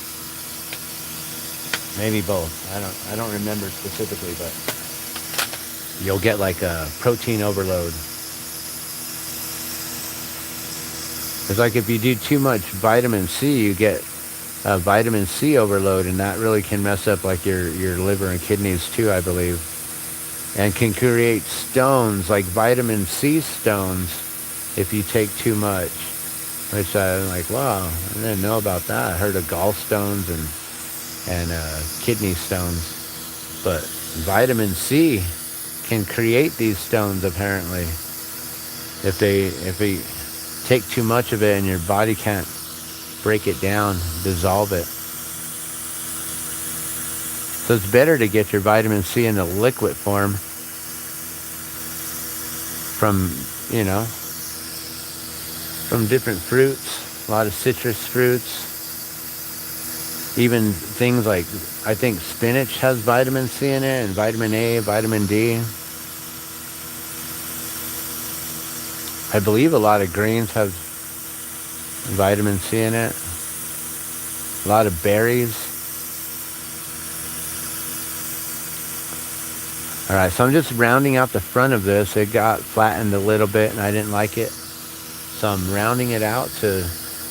Maybe both. I don't remember specifically, but you'll get like a protein overload. It's like if you do too much vitamin C, you get a vitamin C overload, and that really can mess up like your liver and kidneys too, I believe. and can create stones like vitamin C stones if you take too much. Which I'm like, wow, I didn't know about that. I heard of gallstones and kidney stones, but vitamin C can create these stones apparently. If we take too much of it and your body can't break it down, dissolve it. So it's better to get your vitamin C in a liquid form from, you know, from different fruits, a lot of citrus fruits, even things like, I think spinach has vitamin C in it, and vitamin A, vitamin D. I believe a lot of greens have vitamin C in it. A lot of berries. Alright, so I'm just rounding out the front of this. It got flattened a little bit and I didn't like it. So I'm rounding it out to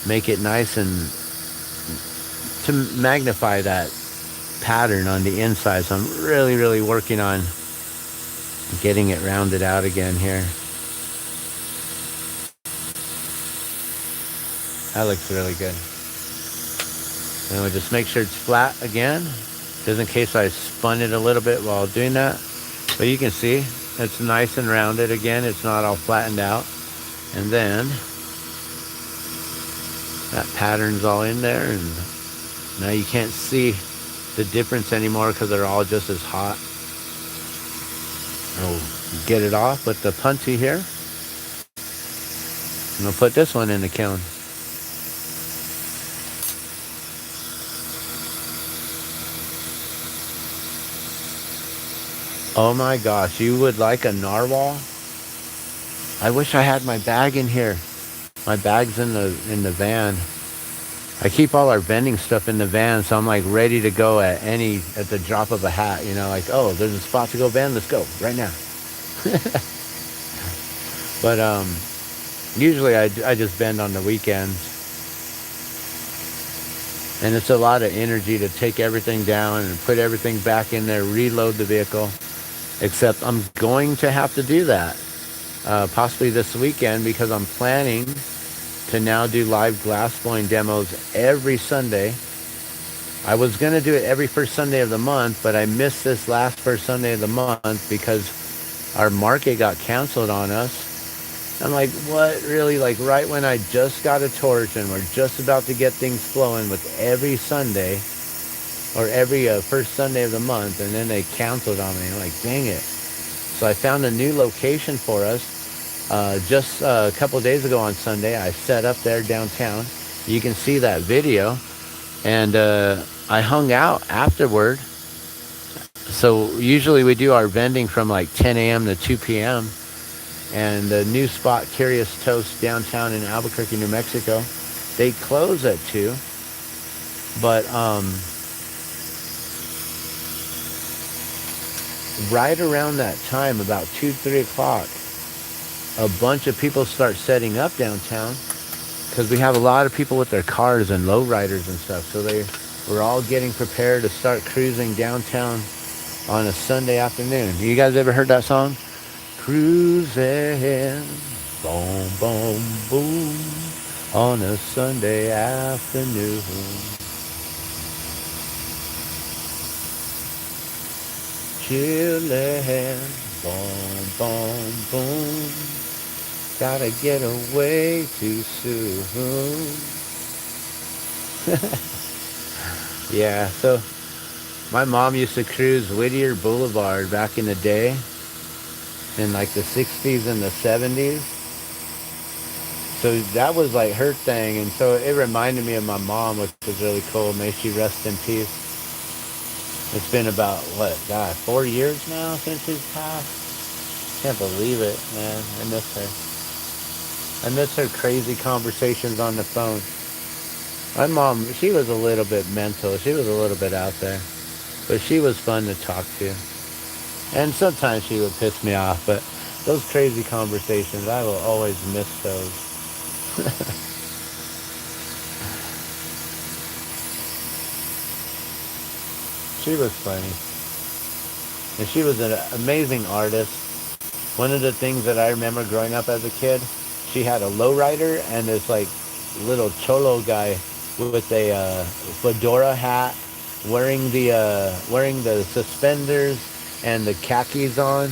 make it nice and to magnify that pattern on the inside. So I'm really, really working on getting it rounded out again here. That looks really good. And we'll just make sure it's flat again, just in case I spun it a little bit while doing that. But you can see it's nice and rounded again. It's not all flattened out. And then that pattern's all in there, and now you can't see the difference anymore because they're all just as hot. I'll get it off with the punchy here. And I'll put this one in the kiln. Oh my gosh, you would like a narwhal? I wish I had my bag in here. My bag's in the van. I keep all our vending stuff in the van, so I'm like ready to go at the drop of a hat, you know, like, oh, there's a spot to go vend, let's go right now. But usually I just vend on the weekends. And it's a lot of energy to take everything down and put everything back in there, reload the vehicle. Except I'm going to have to do that possibly this weekend, because I'm planning to now do live glass blowing demos every Sunday. I was going to do it every first Sunday of the month, but I missed this last first Sunday of the month because our market got canceled on us. I'm like, what, really? Like right when I just got a torch and we're just about to get things flowing with every Sunday or every first Sunday of the month, and then they canceled on me. I'm like, dang it. So I found a new location for us. Just a couple days ago on Sunday, I set up there downtown. You can see that video. And I hung out afterward. So usually we do our vending from like 10 a.m. to 2 p.m. And the new spot, Curious Toast, downtown in Albuquerque, New Mexico, they close at 2. But right around that time, about 2, 3 o'clock, a bunch of people start setting up downtown, because we have a lot of people with their cars and lowriders and stuff. So we're all getting prepared to start cruising downtown on a Sunday afternoon. You guys ever heard that song? Cruising, boom, boom, boom, on a Sunday afternoon. Chillin', boom, boom, boom. Gotta get away too soon. Yeah, so my mom used to cruise Whittier Boulevard back in the day, in like the 60s and the 70s. So that was like her thing, and so it reminded me of my mom, which was really cool. May she rest in peace. It's been about, 4 years now since she's passed? Can't believe it, man. I miss her. I miss her crazy conversations on the phone. My mom, she was a little bit mental. She was a little bit out there. But she was fun to talk to. And sometimes she would piss me off, but those crazy conversations, I will always miss those. She was funny. And she was an amazing artist. One of the things that I remember growing up as a kid, she had a lowrider and this like little cholo guy with a fedora hat, wearing the suspenders and the khakis on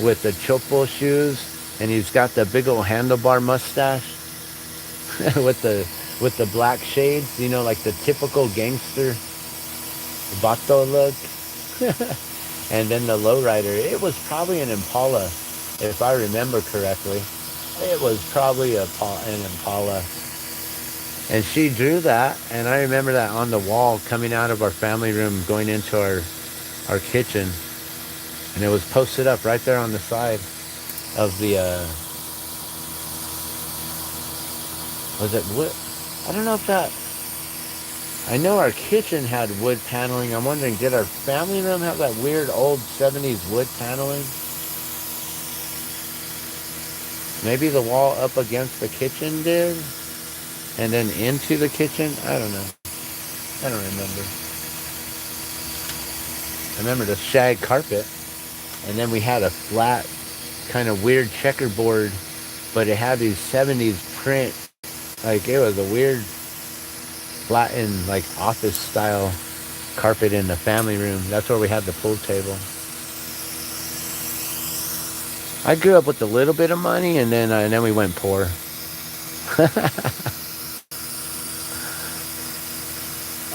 with the chopo shoes, and he's got the big old handlebar mustache with the black shades, like the typical gangster vato look. And then the lowrider, it was probably an Impala, if I remember correctly. It was probably an Impala. And she drew that, and I remember that on the wall coming out of our family room, going into our kitchen. And it was posted up right there on the side of the, was it wood? I don't know if that, I know our kitchen had wood paneling. I'm wondering, did our family room have that weird old 70s wood paneling? Maybe the wall up against the kitchen did? And then into the kitchen? I don't know. I don't remember. I remember the shag carpet. And then we had a flat, kind of weird checkerboard, but it had these 70s print. Like, it was a weird, flattened, like, office style carpet in the family room. That's where we had the pool table. I grew up with a little bit of money, and then we went poor.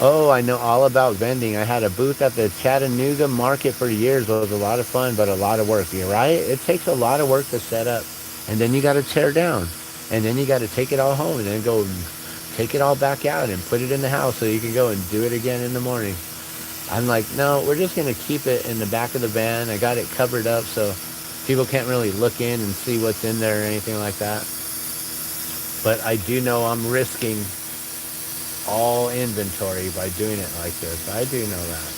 Oh, I know all about vending. I had a booth at the Chattanooga market for years. It was a lot of fun, but a lot of work. You're right. It takes a lot of work to set up, and then you got to tear down, and then you got to take it all home, and then go and take it all back out and put it in the house so you can go and do it again in the morning. I'm like, no, we're just going to keep it in the back of the van. I got it covered up so people can't really look in and see what's in there or anything like that. But I do know I'm risking all inventory by doing it like this. I do know that.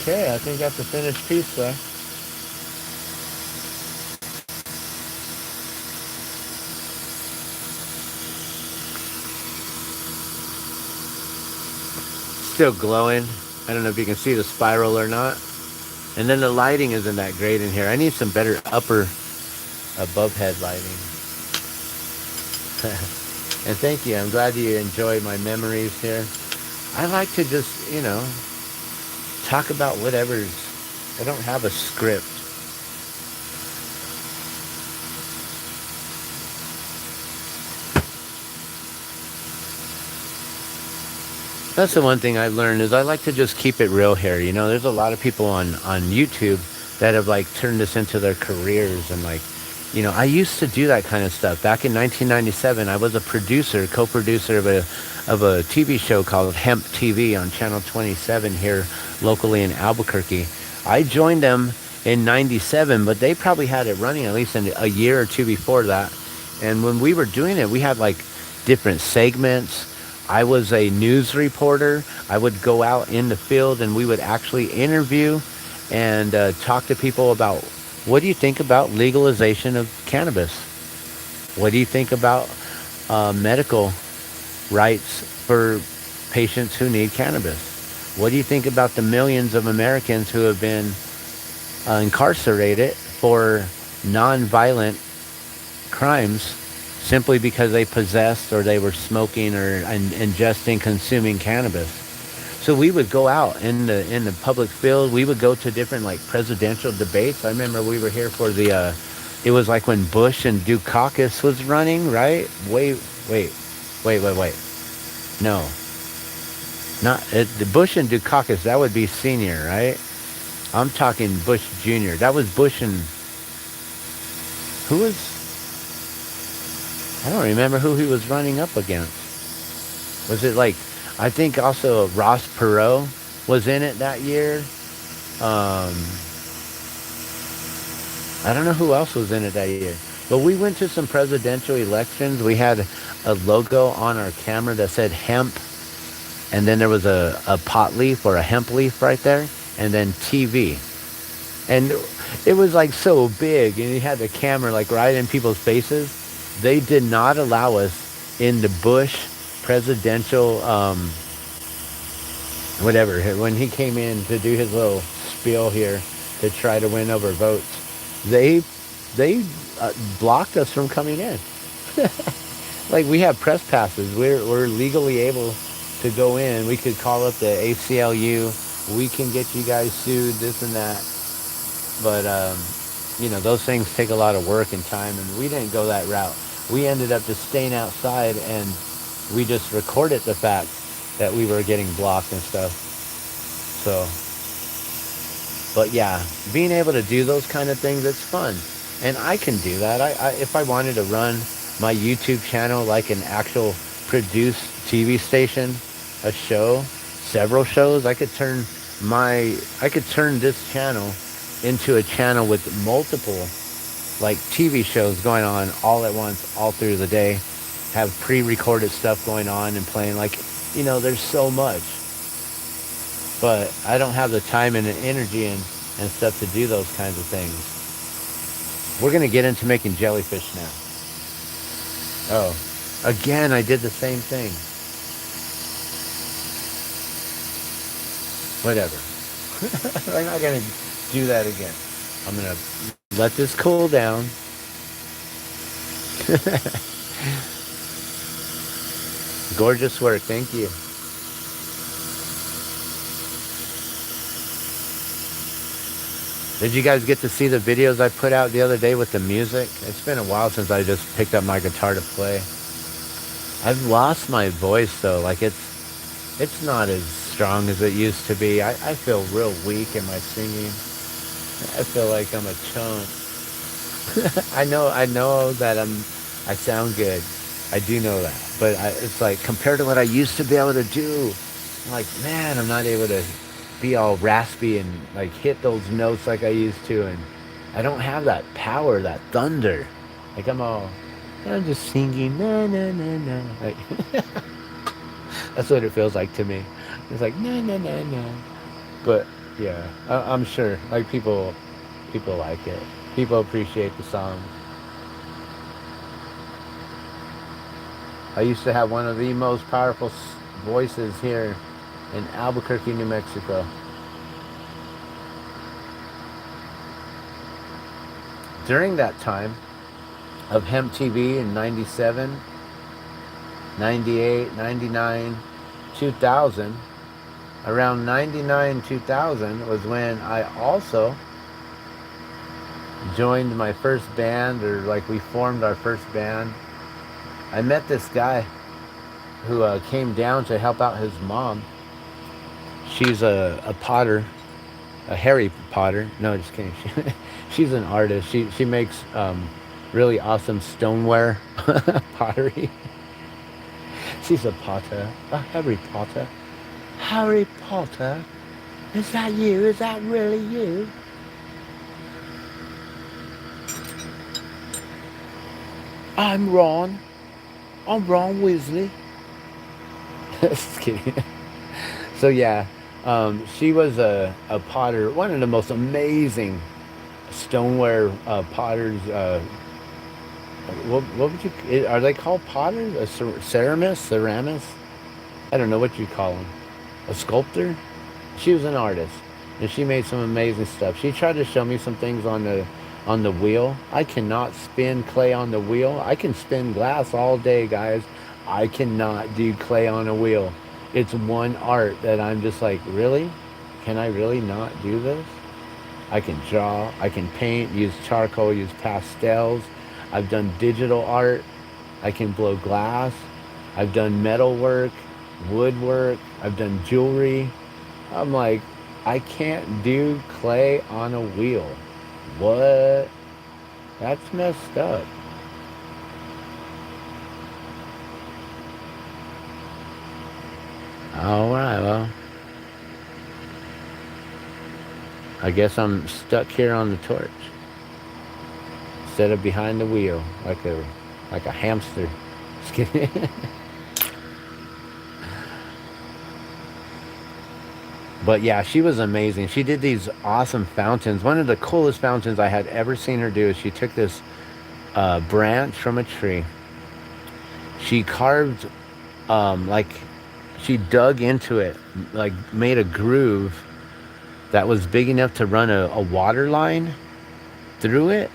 Okay, I think that's a finished piece there. Still glowing. I don't know if you can see the spiral or not. And then the lighting isn't that great in here. I need some better upper above head lighting. And thank you. I'm glad you enjoyed my memories here. I like to just, talk about whatever's. I don't have a script. That's the one thing I've learned is I like to just keep it real here. There's a lot of people on YouTube that have like turned this into their careers and like, I used to do that kind of stuff. Back in 1997, I was a producer, co-producer of a TV show called Hemp TV on Channel 27 here locally in Albuquerque. I joined them in 97, but they probably had it running at least in a year or two before that. And when we were doing it, we had like different segments. I was a news reporter. I would go out in the field and we would actually interview and talk to people about what do you think about legalization of cannabis? What do you think about medical rights for patients who need cannabis? What do you think about the millions of Americans who have been incarcerated for nonviolent crimes simply because they possessed or they were smoking or ingesting, consuming cannabis? So we would go out in the public field. We would go to different like presidential debates. I remember we were here for the. It was like when Bush and Dukakis was running, right? Wait. No, not the Bush and Dukakis. That would be senior, right? I'm talking Bush Jr. That was Bush and who was? I don't remember who he was running up against. Was it like? I think also Ross Perot was in it that year. I don't know who else was in it that year. But we went to some presidential elections. We had a logo on our camera that said hemp. And then there was a pot leaf or a hemp leaf right there. And then TV. And it was like so big. And you had the camera like right in people's faces. They did not allow us in the Bush presidential, whatever, when he came in to do his little spiel here to try to win over votes, they blocked us from coming in. Like, we have press passes. We're legally able to go in. We could call up the ACLU. We can get you guys sued, this and that. But those things take a lot of work and time, and we didn't go that route. We ended up just staying outside, and we just recorded the fact that we were getting blocked and stuff. So, but yeah, being able to do those kind of things, it's fun, and I can do that. If I wanted to run my YouTube channel like an actual produced TV station, a show, several shows, I could turn this channel into a channel with multiple like TV shows going on all at once, all through the day, have pre-recorded stuff going on and playing. Like, there's so much, but I don't have the time and the energy and stuff to do those kinds of things. We're going to get into making jellyfish now. Oh, again, I did the same thing. Whatever. I'm not going to do that again. I'm going to let this cool down. Gorgeous work. Thank you. Did you guys get to see the videos I put out the other day with the music? It's been a while since I just picked up my guitar to play. I've lost my voice though. Like, it's not as strong as it used to be. I feel real weak in my singing. I feel like I'm a chump. I know that I sound good. I do know that. But it's like, compared to what I used to be able to do, I'm like, man, I'm not able to be all raspy and like hit those notes like I used to, and I don't have that power, that thunder. Like, I'm just singing, na na na na. Like, that's what it feels like to me. It's like, na na na na. But yeah, I'm sure like people like it. People appreciate the song. I used to have one of the most powerful voices here in Albuquerque, New Mexico. During that time of Hemp TV in 97, 98, 99, 2000, around 99, 2000 was when I also joined my first band, or like we formed our first band. I met this guy who came down to help out his mom. She's a potter, a Harry Potter. No, just kidding. She's an artist. She makes really awesome stoneware pottery. She's a potter, a Harry Potter. Harry Potter, is that you? Is that really you? I'm Ron. I'm Ron Weasley. Just kidding. So yeah, she was a potter, one of the most amazing stoneware potters. What would you? Are they called potters? A ceramist? I don't know what you call them. A sculptor? She was an artist, and she made some amazing stuff. She tried to show me some things on the wheel. I cannot spin clay on the wheel. I can spin glass all day, guys. I cannot do clay on a wheel. It's one art that I'm just like, really? Can I really not do this? I can draw, I can paint, use charcoal, use pastels. I've done digital art. I can blow glass. I've done metal work, woodwork. I've done jewelry. I'm like, I can't do clay on a wheel. What? That's messed up. All right, well, I guess I'm stuck here on the torch instead of behind the wheel, like a hamster. Just kidding. But yeah, she was amazing. She did these awesome fountains. One of the coolest fountains I had ever seen her do is she took this branch from a tree. She carved, like, she dug into it, like, made a groove that was big enough to run a water line through it.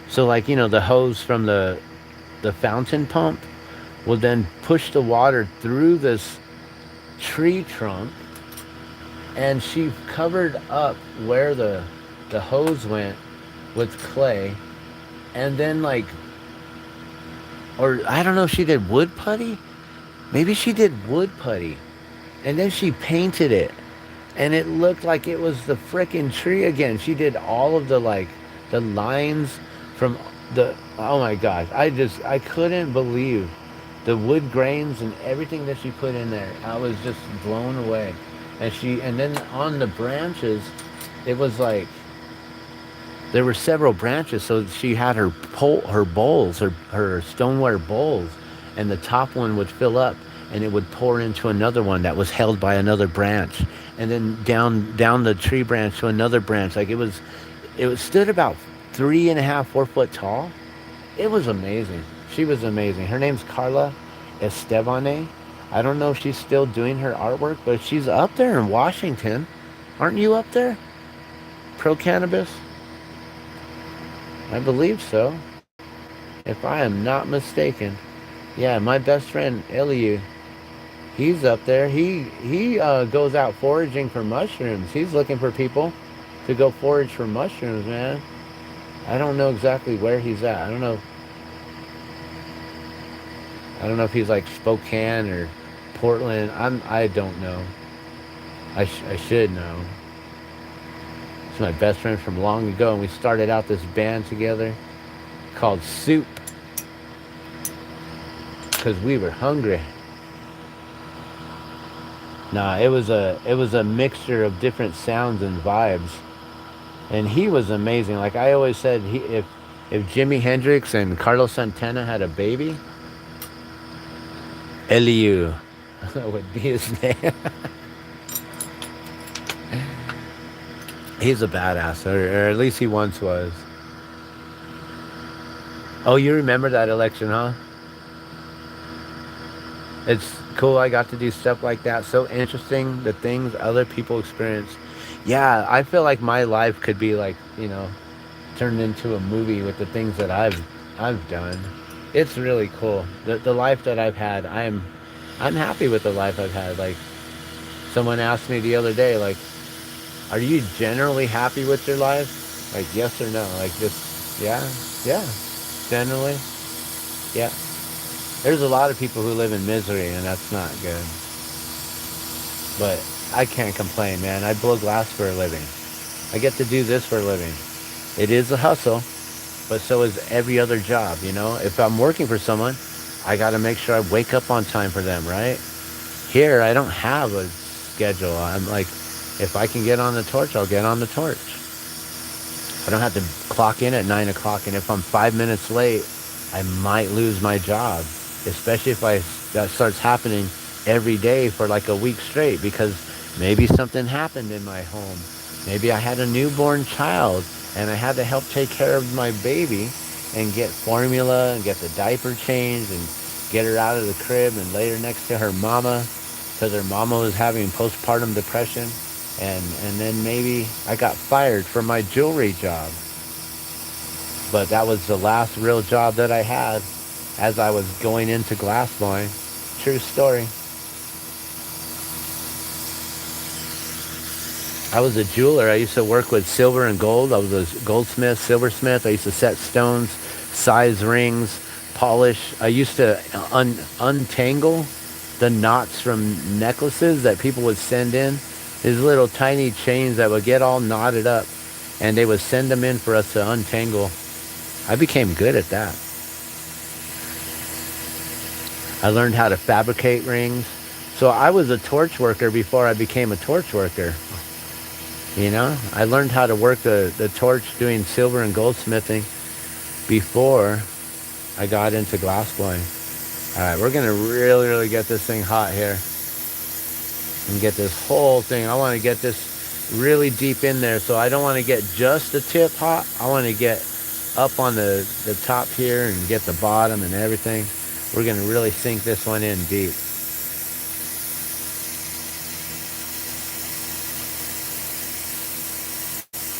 So, like, the hose from the fountain pump will then push the water through this tree trunk, and she covered up where the hose went with clay, and then, like, or I don't know if she did wood putty. Maybe she did wood putty, and then she painted it, and it looked like it was the frickin' tree again. She did all of the, like, the lines from the, oh my gosh, I couldn't believe the wood grains and everything that she put in there. I was just blown away. And then on the branches, it was like there were several branches, so she had her bowls, her stoneware bowls, and the top one would fill up, and it would pour into another one that was held by another branch, and then down the tree branch to another branch. Like, it was stood about 3.5, 4 foot tall. It was amazing. She was amazing. Her name's Carla Estevane. I don't know if she's still doing her artwork, but she's up there in Washington. Aren't you up there? Pro cannabis? I believe so, if I am not mistaken. Yeah, my best friend Eliu, he's up there. He goes out foraging for mushrooms. He's looking for people to go forage for mushrooms, man. I don't know exactly where he's at. I don't know if he's like Spokane or Portland. I don't know. I should know. It's my best friend from long ago, and we started out this band together called Soup because we were hungry. Nah, it was a mixture of different sounds and vibes, and he was amazing. Like I always said, if Jimi Hendrix and Carlos Santana had a baby, Eliu would be his name. He's a badass, or at least he once was. Oh, you remember that election, huh? It's cool. I got to do stuff like that. So interesting, the things other people experience. Yeah, I feel like my life could be like, turned into a movie with the things that I've done. It's really cool. The life that I've had, I'm happy with the life I've had. Like, someone asked me the other day, like, are you generally happy with your life? Like, yes or no? Like, just, yeah, yeah, generally, yeah. There's a lot of people who live in misery, and that's not good. But I can't complain, man. I blow glass for a living. I get to do this for a living. It is a hustle, but so is every other job, If I'm working for someone, I got to make sure I wake up on time for them, right? Here, I don't have a schedule. I'm like, if I can get on the torch, I'll get on the torch. I don't have to clock in at 9 o'clock, and if I'm 5 minutes late, I might lose my job, especially if that starts happening every day for like a week straight, because maybe something happened in my home. Maybe I had a newborn child, and I had to help take care of my baby and get formula and get the diaper changed and get her out of the crib and lay her next to her mama because her mama was having postpartum depression. And then maybe I got fired from my jewelry job. But that was the last real job that I had as I was going into glassblowing. True story. I was a jeweler. I used to work with silver and gold. I was a goldsmith, silversmith. I used to set stones, size rings, polish. I used to untangle the knots from necklaces that people would send in. These little tiny chains that would get all knotted up, and they would send them in for us to untangle. I became good at that. I learned how to fabricate rings. So I was a torch worker before I became a torch worker. I learned how to work the torch doing silver and goldsmithing before I got into glassblowing. All right, we're going to really, really get this thing hot here. And get this whole thing. I want to get this really deep in there. So I don't want to get just the tip hot. I want to get up on the top here and get the bottom and everything. We're going to really sink this one in deep.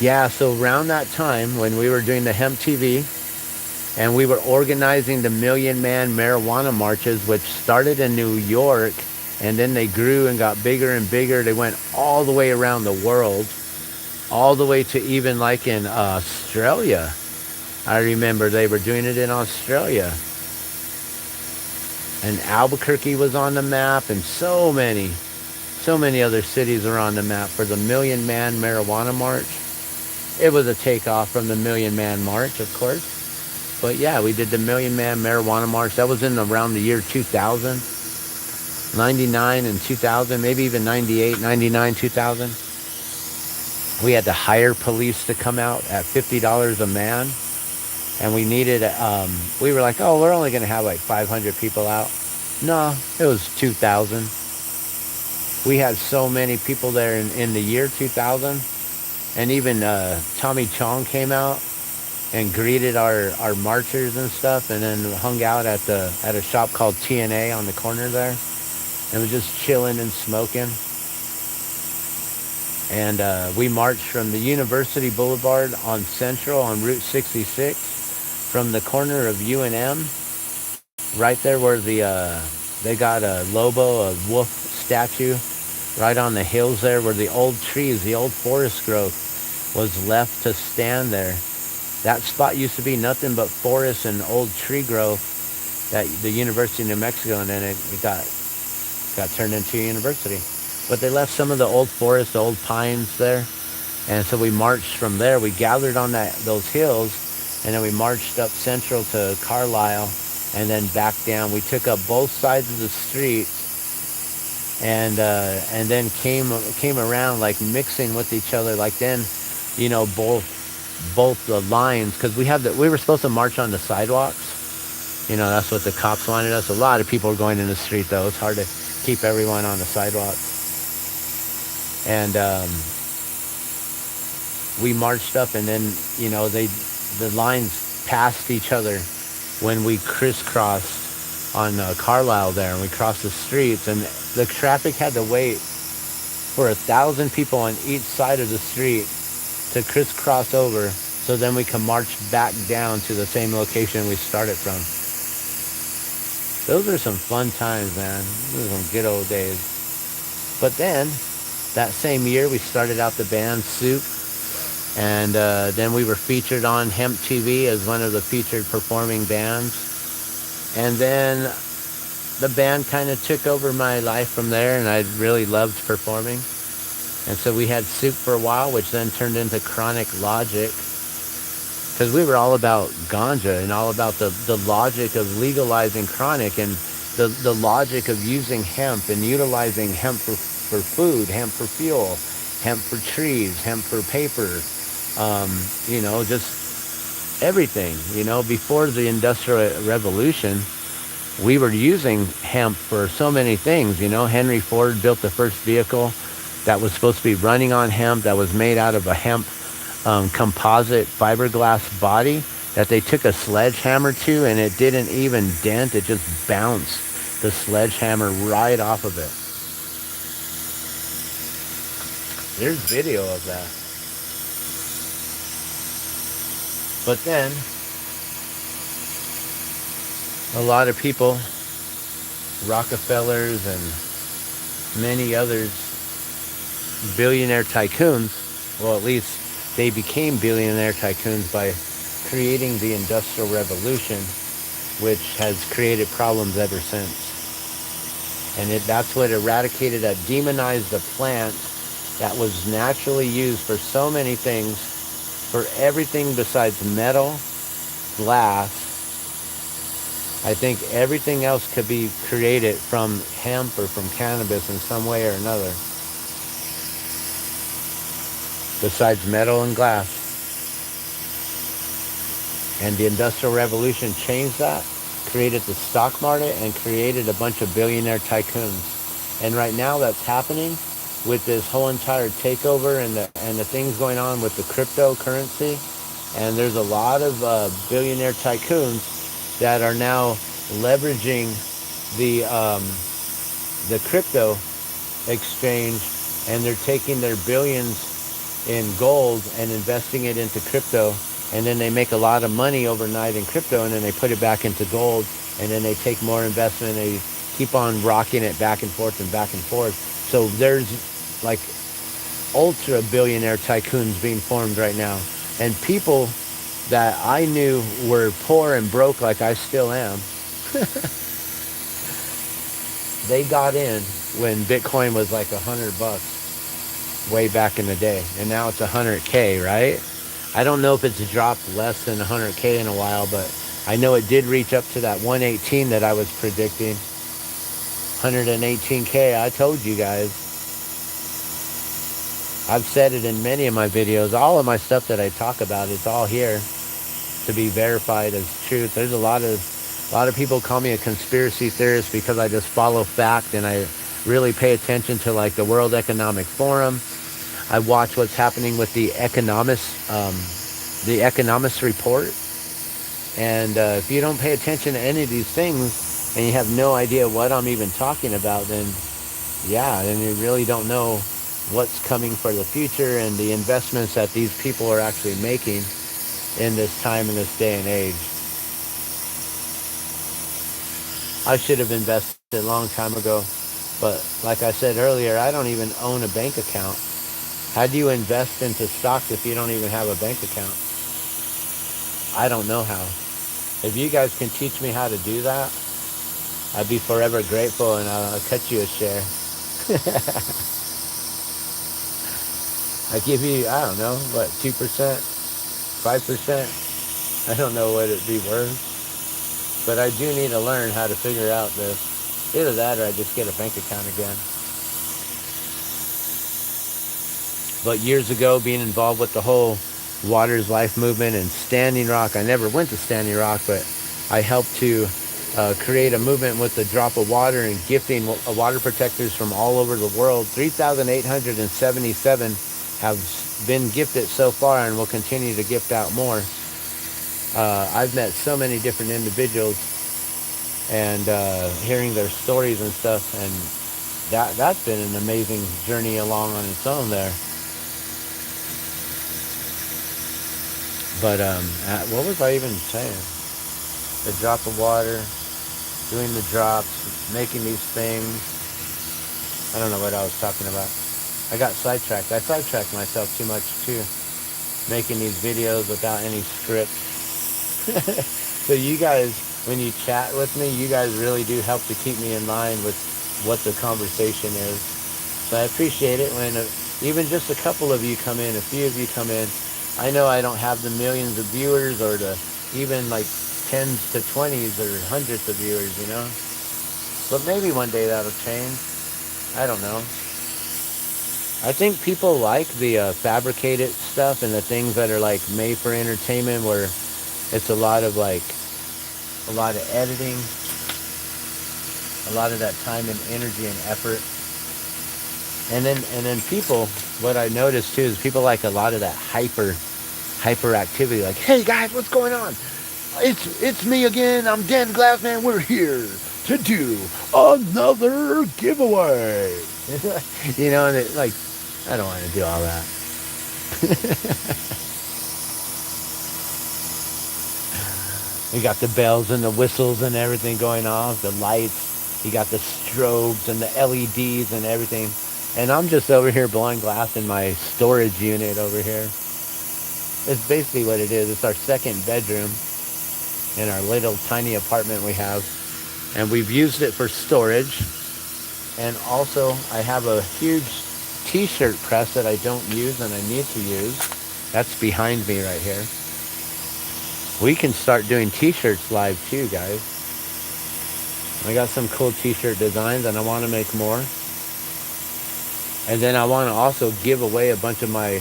Yeah, so around that time when we were doing the hemp TV and we were organizing the Million Man Marijuana Marches, which started in New York and then they grew and got bigger and bigger. They went all the way around the world, all the way to even like in Australia. I remember they were doing it in Australia. And Albuquerque was on the map, and so many other cities are on the map for the Million Man Marijuana March. It was a takeoff from the Million Man March, of course. But yeah, we did the Million Man Marijuana March. That was in around the year 2000, 99 and 2000, maybe even 98, 99, 2000. We had to hire police to come out at $50 a man. And we needed, we were like, oh, we're only going to have like 500 people out. No, it was 2,000. We had so many people there in the year 2000. And even Tommy Chong came out and greeted our marchers and stuff, and then hung out at a shop called TNA on the corner there, and was just chilling and smoking. And we marched from the University Boulevard on Central on Route 66, from the corner of UNM, right there where they got a Lobo, a wolf statue, right on the hills there, where the old trees, the old forest growth was left to stand there. That spot used to be nothing but forest and old tree growth at the University of New Mexico, and then it got turned into a university. But they left some of the old forests, the old pines there, and so we marched from there. We gathered on those hills, and then we marched up Central to Carlisle, and then back down. We took up both sides of the street, and then came around like mixing with each other. Like then, both the lines, because we were supposed to march on the sidewalks. That's what the cops wanted us. A lot of people were going in the street though. It's hard to keep everyone on the sidewalks. And we marched up, and then the lines passed each other when we crisscrossed on Carlisle there, and we crossed the streets, and the traffic had to wait for 1,000 people on each side of the street to crisscross over, so then we can march back down to the same location we started from. Those are some fun times, man. Those are some good old days. But then, that same year, we started out the band Soup, and then we were featured on Hemp TV as one of the featured performing bands. And then the band kind of took over my life from there, and I really loved performing. And so we had Soup for a while, which then turned into Chronic Logic, because we were all about ganja and all about the logic of legalizing chronic, and the logic of using hemp and utilizing hemp for food, hemp for fuel, hemp for trees, hemp for paper, just everything. Before the Industrial Revolution, we were using hemp for so many things. Henry Ford built the first vehicle that was supposed to be running on hemp, that was made out of a hemp composite fiberglass body that they took a sledgehammer to, and it didn't even dent. It just bounced the sledgehammer right off of it. There's video of that. But then a lot of people, Rockefellers and many others, billionaire tycoons, well, at least they became billionaire tycoons by creating the Industrial Revolution, which has created problems ever since. And that's what eradicated, that demonized the plant that was naturally used for so many things, for everything besides metal, glass. I think everything else could be created from hemp or from cannabis in some way or another, besides metal and glass. And the Industrial Revolution changed that, created the stock market, and created a bunch of billionaire tycoons. And right now that's happening with this whole entire takeover and the things going on with the cryptocurrency. And there's a lot of billionaire tycoons that are now leveraging the crypto exchange, and they're taking their billions in gold and investing it into crypto, and then they make a lot of money overnight in crypto, and then they put it back into gold, and then they take more investment, and they keep on rocking it back and forth and back and forth. So there's like ultra billionaire tycoons being formed right now, and people that I knew were poor and broke like I still am, they got in when Bitcoin was like $100 way back in the day, and now it's 100K, right? I don't know if it's dropped less than 100K in a while, but I know it did reach up to that 118 that I was predicting. 118K, I told you guys. I've said it in many of my videos. All of my stuff that I talk about, it's all here to be verified as truth. There's a lot of people call me a conspiracy theorist because I just follow fact, and I really pay attention to like the World Economic Forum. I watch what's happening with the economics report. And if you don't pay attention to any of these things and you have no idea what I'm even talking about, then yeah, then you really don't know what's coming for the future and the investments that these people are actually making in this time, in this day and age. I should have invested a long time ago, but like I said earlier, I don't even own a bank account. How do you invest into stocks if you don't even have a bank account? I don't know how. If you guys can teach me how to do that, I'd be forever grateful, and I'll cut you a share. I give you, I don't know, what, 2%, 5%? I don't know what it'd be worth. But I do need to learn how to figure out this. Either that or I just get a bank account again. But years ago, being involved with the whole Water's Life movement and Standing Rock, I never went to Standing Rock, but I helped to create a movement with the drop of water and gifting water protectors from all over the world. 3,877 have been gifted so far, and will continue to gift out more. I've met so many different individuals, and hearing their stories and stuff, and that's been an amazing journey along on its own there. But what was I even saying? The drop of water, doing the drops, making these things. I don't know what I was talking about. I got sidetracked. I sidetracked myself too much too, making these videos without any script. So you guys, when you chat with me, you guys really do help to keep me in line with what the conversation is. So I appreciate it when even just a couple of you come in, a few of you come in. I know I don't have the millions of viewers, or the even like tens to twenties or hundreds of viewers, But maybe one day that'll change. I don't know. I think people like the fabricated stuff and the things that are like made for entertainment, where it's a lot of editing, a lot of that time and energy and effort. And then people, what I noticed too is people like a lot of that hyperactivity. Like, hey guys, what's going on? It's me again. I'm Dan Glassman. We're here to do another giveaway. And it, like, I don't want to do all that. You got the bells and the whistles and everything going off, the lights. You got the strobes and the LEDs and everything. And I'm just over here blowing glass in my storage unit over here. It's basically what it is. It's our second bedroom in our little tiny apartment we have. And we've used it for storage. And also, I have a huge t-shirt press that I don't use and I need to use. That's behind me right here. We can start doing t-shirts live too, guys. I got some cool t-shirt designs and I want to make more. And then I want to also give away a bunch of my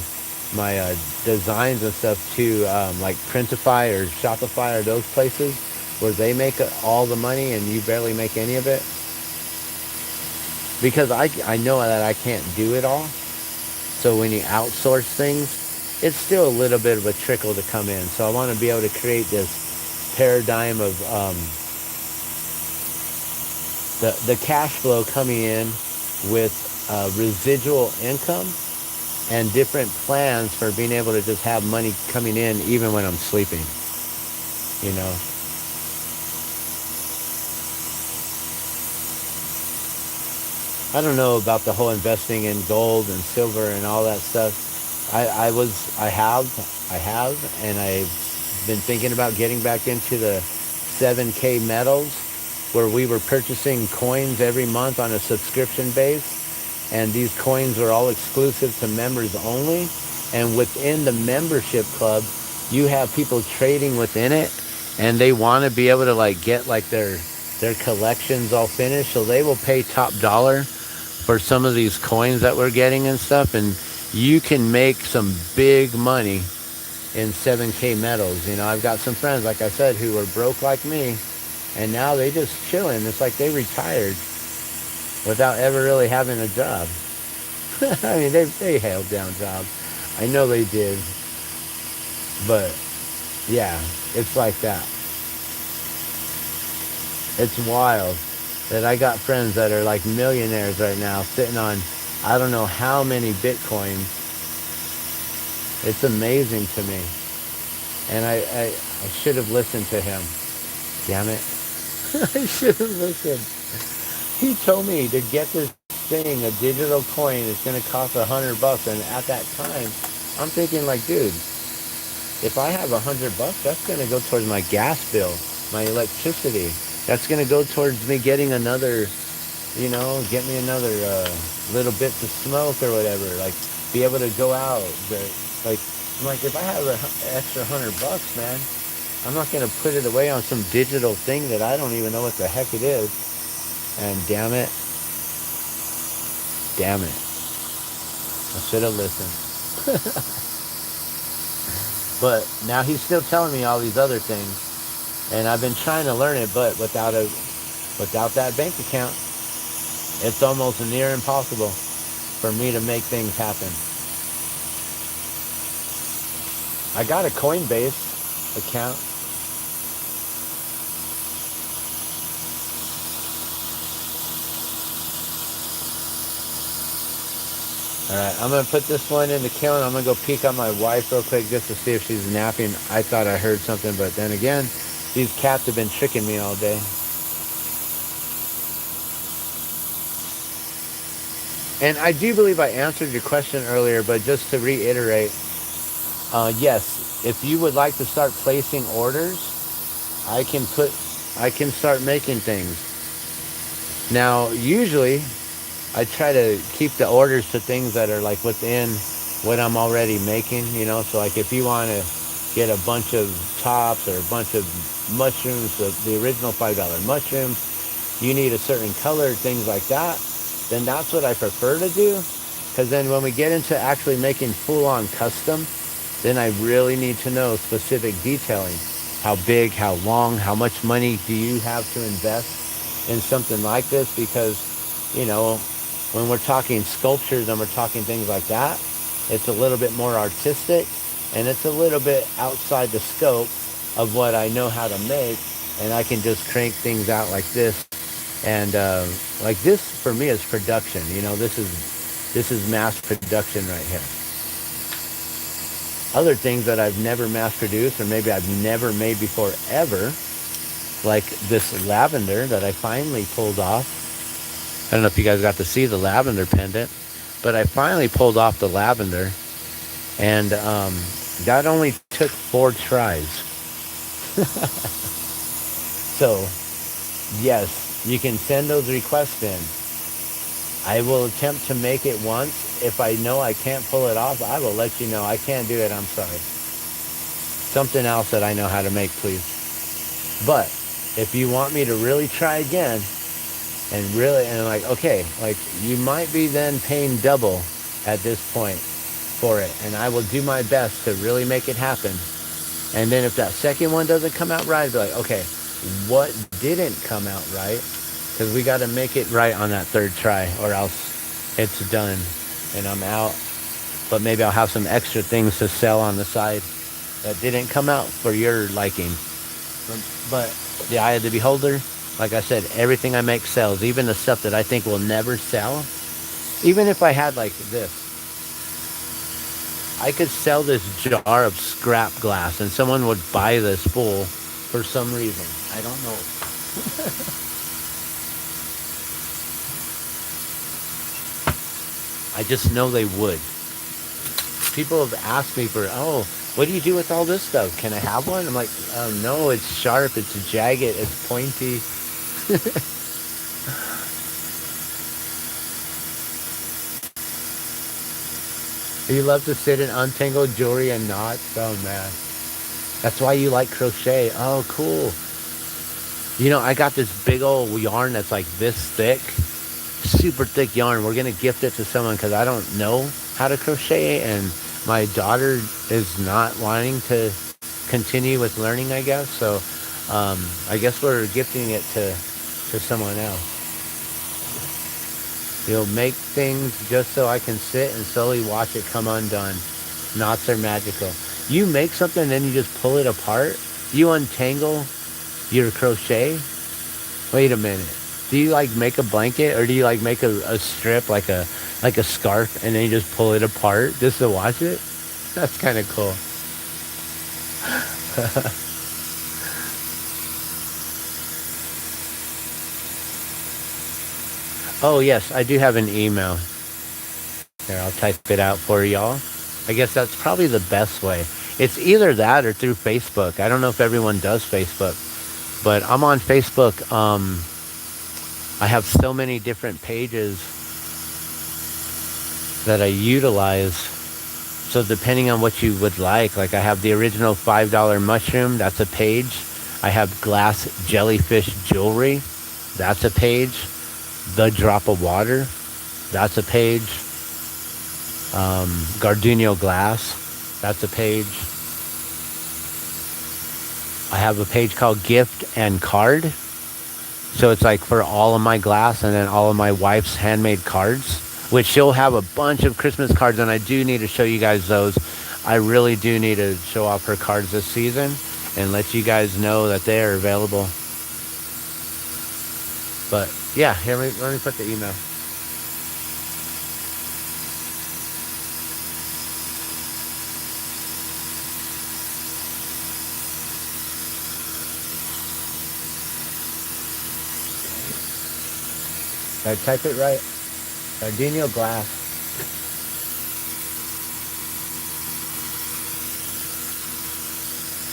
designs and stuff to like Printify or Shopify or those places where they make all the money and you barely make any of it. Because I know that I can't do it all. So when you outsource things, it's still a little bit of a trickle to come in. So I want to be able to create this paradigm of the cash flow coming in with residual income and different plans for being able to just have money coming in even when I'm sleeping. You know, I don't know about the whole investing in gold and silver and all that stuff. I have, and I've been thinking about getting back into the 7K metals, where we were purchasing coins every month on a subscription base, and these coins are all exclusive to members only. And within the membership club, you have people trading within it, and they want to be able to like get like their collections all finished, so they will pay top dollar for some of these coins that we're getting and stuff. And you can make some big money in 7K metals. You know, I've got some friends, like I said, who were broke like me, and now they just chilling. It's like they retired without ever really having a job. I mean, they held down jobs. I know they did, but yeah, it's like that. It's wild that I got friends that are like millionaires right now sitting on I don't know how many Bitcoins. It's amazing to me. And I should have listened to him. Damn it. I should have listened. He told me to get this thing, a digital coin, it's going to cost $100. And at that time, I'm thinking like, dude, if I have $100, that's going to go towards my gas bill, my electricity. That's going to go towards me getting another, get me another little bit to smoke or whatever. Like, be able to go out. Like, I'm like, if I have an extra $100, man, I'm not going to put it away on some digital thing that I don't even know what the heck it is. And damn it, I should have listened. But now he's still telling me all these other things, and I've been trying to learn it, but without that bank account, it's almost near impossible for me to make things happen. I got a Coinbase account. Alright, I'm going to put this one in the kiln. I'm going to go peek on my wife real quick just to see if she's napping. I thought I heard something, but then again, these cats have been tricking me all day. And I do believe I answered your question earlier, but just to reiterate, yes, if you would like to start placing orders, I can start making things. Now, usually, I try to keep the orders to things that are like within what I'm already making, So like if you want to get a bunch of tops or a bunch of mushrooms, the original $5 mushrooms, you need a certain color, things like that, then that's what I prefer to do. Because then when we get into actually making full-on custom, then I really need to know specific detailing. How big, how long, how much money do you have to invest in something like this? Because, when we're talking sculptures and we're talking things like that, it's a little bit more artistic, and it's a little bit outside the scope of what I know how to make, and I can just crank things out like this. And like this for me is production. This is mass production right here. Other things that I've never mass produced, or maybe I've never made before ever, like this lavender that I finally pulled off. I don't know if you guys got to see the lavender pendant, but I finally pulled off the lavender, and that only took 4 tries. So, yes, you can send those requests in. I will attempt to make it once. If I know I can't pull it off, I will let you know. I can't do it, I'm sorry. Something else that I know how to make, please. But if you want me to really try again, and like, okay, like you might be then paying double at this point for it, and I will do my best to really make it happen. And then if that second one doesn't come out right, I'll be like, okay, what didn't come out right? Because we got to make it right on that 3rd try, or else it's done and I'm out. But maybe I'll have some extra things to sell on the side that didn't come out for your liking. But the eye of the beholder, Like I said, everything I make sells, even the stuff that I think will never sell. Even if I had like this, I could sell this jar of scrap glass and someone would buy this bowl for some reason. I don't know. I just know they would. People have asked me for, oh, what do you do with all this stuff? Can I have one? I'm like, no, it's sharp, it's jagged, it's pointy. You love to sit and untangle jewelry and knots? Oh, man. That's why you like crochet. Oh, cool. You know, I got this big old yarn that's like this thick, super thick yarn. We're going to gift it to someone because I don't know how to crochet, and my daughter is not wanting to continue with learning, I guess. So I guess we're gifting it to someone else. You'll make things just so I can sit and slowly watch it come undone. Knots are magical. You make something and then you just pull it apart. You untangle your crochet. Wait a minute. Do you like make a blanket, or do you like make a strip like a scarf and then you just pull it apart just to watch it? That's kind of cool. Oh yes, I do have an email. Here, I'll type it out for y'all. I guess that's probably the best way. It's either that or through Facebook. I don't know if everyone does Facebook, but I'm on Facebook. I have so many different pages that I utilize. So depending on what you would like I have the original $5 mushroom. That's a page. I have glass jellyfish jewelry. That's a page. The drop of water. That's a page. Gardenia glass. That's a page. I have a page called gift and card. So it's like for all of my glass and then all of my wife's handmade cards, which she'll have a bunch of Christmas cards, and I do need to show you guys those. I really do need to show off her cards this season and let you guys know that they are available. But yeah, here, let me put the email. Did I type it right? Gardenia glass.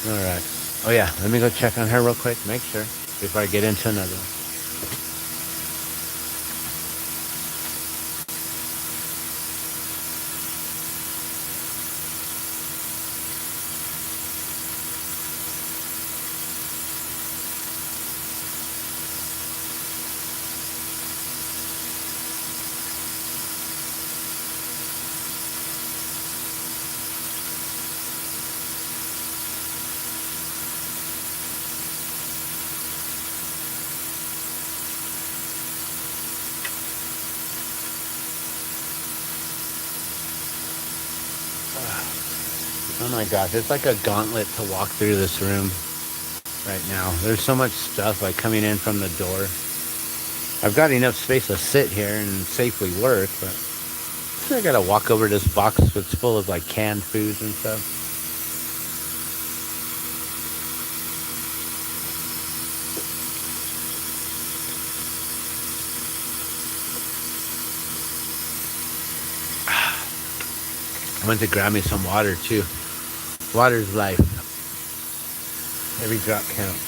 All right. Oh yeah, let me go check on her real quick, make sure, before I get into another one. Oh my gosh, it's like a gauntlet to walk through this room right now. There's so much stuff like coming in from the door. I've got enough space to sit here and safely work, but I gotta walk over this box that's full of like canned foods and stuff. I went to grab me some water too. Water's life. Every drop counts.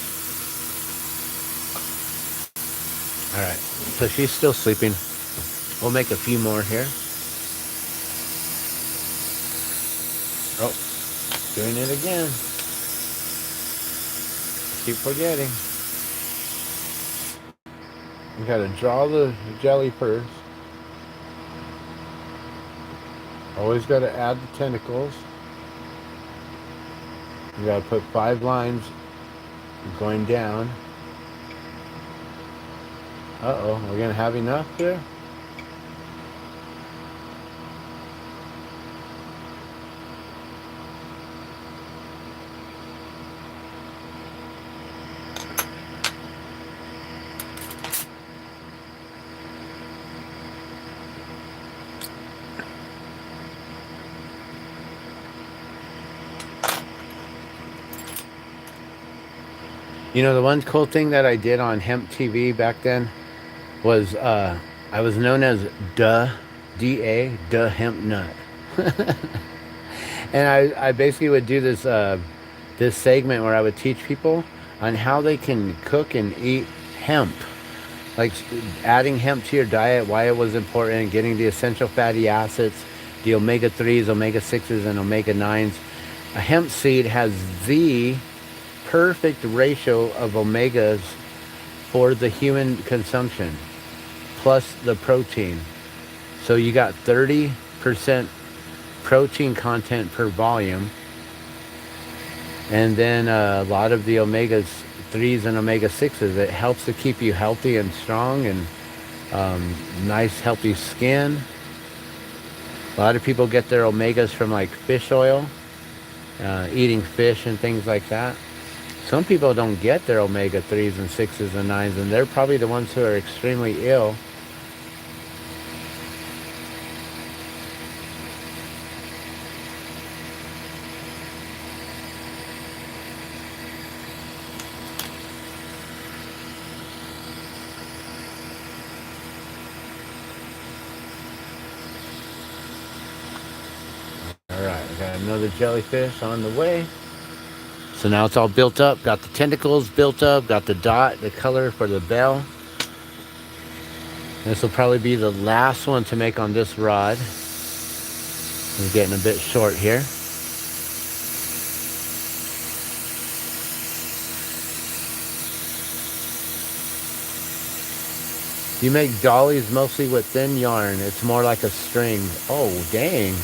Alright, so she's still sleeping. We'll make a few more here. Oh, doing it again. Keep forgetting. We gotta draw the jelly first. Always gotta add the tentacles. You gotta put 5 lines going down. Uh-oh, we're gonna have enough there? The one cool thing that I did on Hemp TV back then was I was known as Duh Hemp Nut. And I basically would do this segment where I would teach people on how they can cook and eat hemp, like adding hemp to your diet, why it was important, getting the essential fatty acids, the omega 3s, omega 6s, and omega 9s. A hemp seed has the perfect ratio of omegas for the human consumption, plus the protein. So you got 30% protein content per volume, and then a lot of the omegas 3s and omega 6s. It helps to keep you healthy and strong, and nice healthy skin. A lot of people get their omegas from like fish oil, eating fish and things like that. Some people don't get their omega 3s and 6s and 9s, and they're probably the ones who are extremely ill. All right, I got another jellyfish on the way. So now it's all built up. Got the tentacles built up. Got the dot, the color for the bell. This will probably be the last one to make on this rod. It's getting a bit short here. You make dollies mostly with thin yarn. It's more like a string. Oh, dang.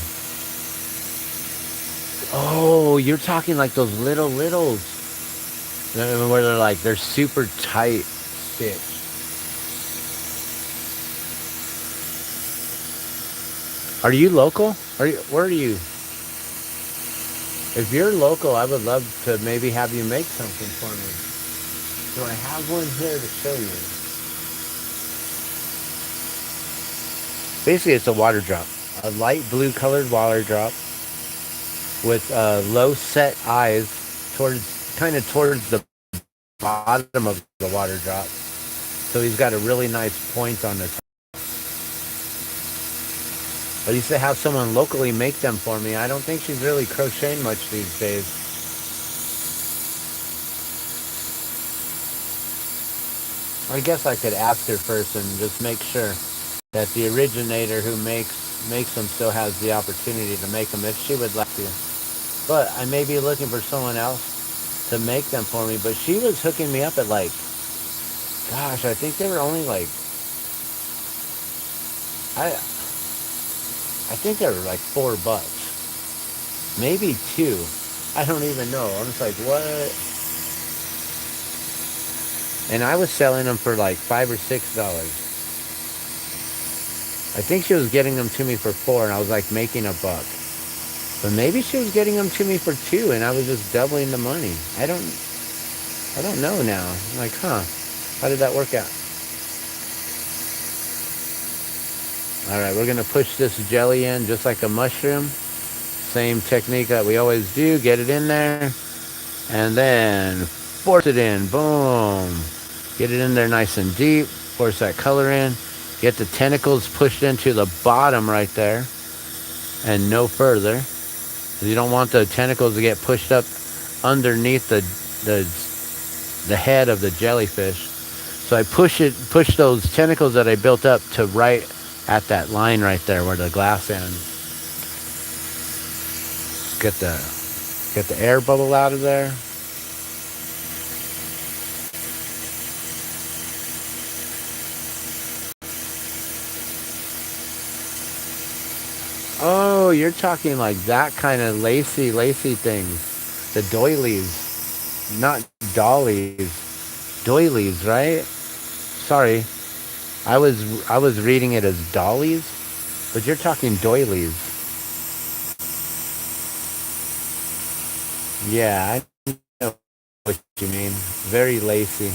Oh, you're talking like those littles. Where they're super tight stitch. Are you local? Where are you? If you're local, I would love to maybe have you make something for me. So I have one here to show you. Basically, it's a water drop. A light blue colored water drop with low set eyes towards the bottom of the water drop. So he's got a really nice point on the top. I used to have someone locally make them for me. I don't think she's really crocheting much these days. I guess I could ask her first and just make sure that the originator who makes them still has the opportunity to make them if she would like to. But I may be looking for someone else to make them for me. But she was hooking me up at gosh, I think they were only I think they were like $4, maybe two. I don't even know. I'm just like, what? And I was selling them for like $5 or $6. I think she was getting them to me for $4, and I was like making $1. But maybe she was getting them to me for $2, and I was just doubling the money. I don't know now. I'm like, huh? How did that work out? All right, we're gonna push this jelly in just like a mushroom. Same technique that we always do. Get it in there, and then force it in. Boom. Get it in there nice and deep. Force that color in. Get the tentacles pushed into the bottom right there, and no further. You don't want the tentacles to get pushed up underneath the head of the jellyfish. So I push those tentacles that I built up to right at that line right there where the glass ends. Get the air bubble out of there. Oh, you're talking like that kind of lacy things. The doilies, not dollies. Doilies, right? Sorry. I was reading it as dollies, but you're talking doilies. Yeah, I know what you mean. Very lacy.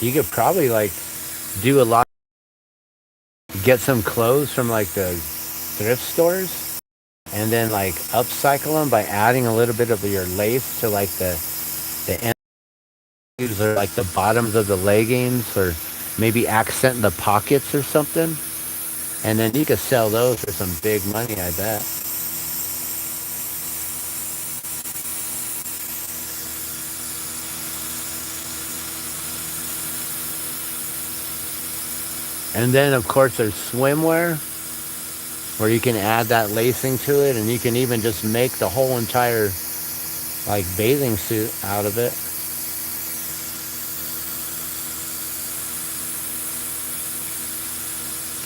You could probably do a lot, get some clothes from the thrift stores and then like upcycle them by adding a little bit of your lace to like the ends or like the bottoms of the leggings, or maybe accent the pockets or something. And then you could sell those for some big money, I bet. And then of course there's swimwear where you can add that lacing to it, and you can even just make the whole entire like bathing suit out of it.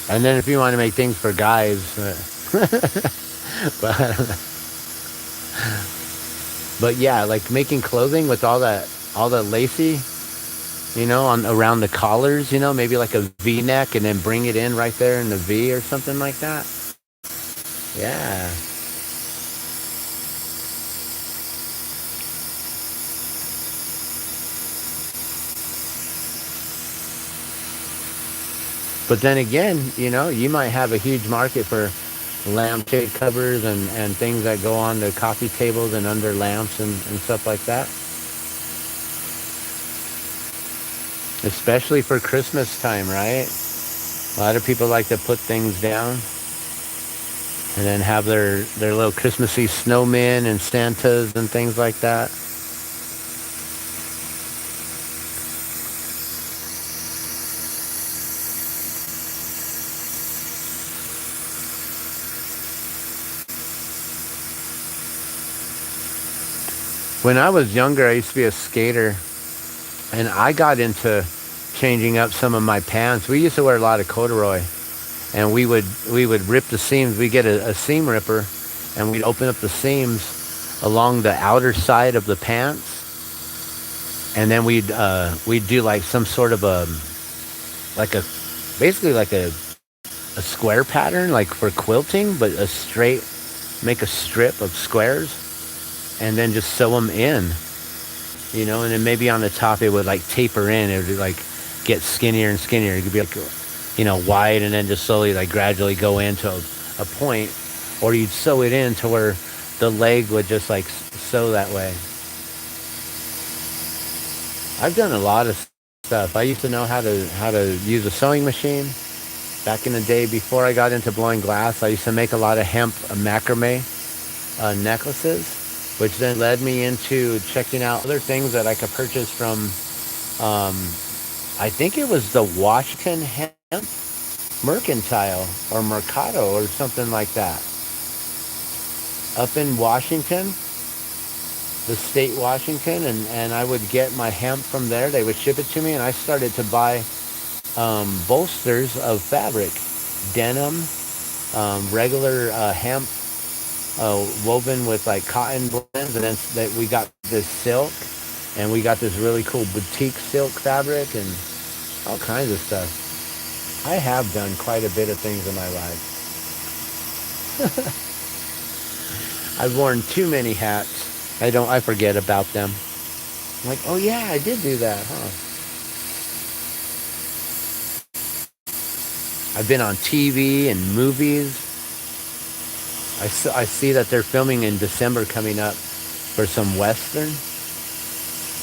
And then if you want to make things for guys, but but yeah, like making clothing with all that lacy, on around the collars, maybe like a V neck, and then bring it in right there in the V or something like that. Yeah. But then again, you might have a huge market for lampshade covers and things that go on the coffee tables and under lamps and stuff like that. Especially for Christmas time, right? A lot of people like to put things down and then have their little Christmassy snowmen and Santas and things like that. When I was younger, I used to be a skater, and I got into changing up some of my pants. We used to wear a lot of corduroy, and we would rip the seams. We get a seam ripper, and we'd open up the seams along the outer side of the pants, and then we'd do like some sort of like a basically like a square pattern like for quilting, but a straight make a strip of squares and then just sew them in, and then maybe on the top it would like taper in. It would like get skinnier and skinnier. It could be like, wide, and then just slowly like gradually go into a point, or you'd sew it in to where the leg would just like sew that way. I've done a lot of stuff. I used to know how to use a sewing machine. Back in the day before I got into blowing glass, I used to make a lot of hemp macrame necklaces, which then led me into checking out other things that I could purchase from, um, I think it was the Washington Hemp Mercantile or Mercado or something like that. Up in Washington, the state Washington, and I would get my hemp from there. They would ship it to me, and I started to buy bolsters of fabric, denim, regular hemp woven with like cotton blends, and then that we got this silk, and we got this really cool boutique silk fabric and all kinds of stuff. I have done quite a bit of things in my life. I've worn too many hats. I forget about them. I'm like, oh yeah, I did do that, huh? I've been on TV and movies. I see that they're filming in December coming up for some Western.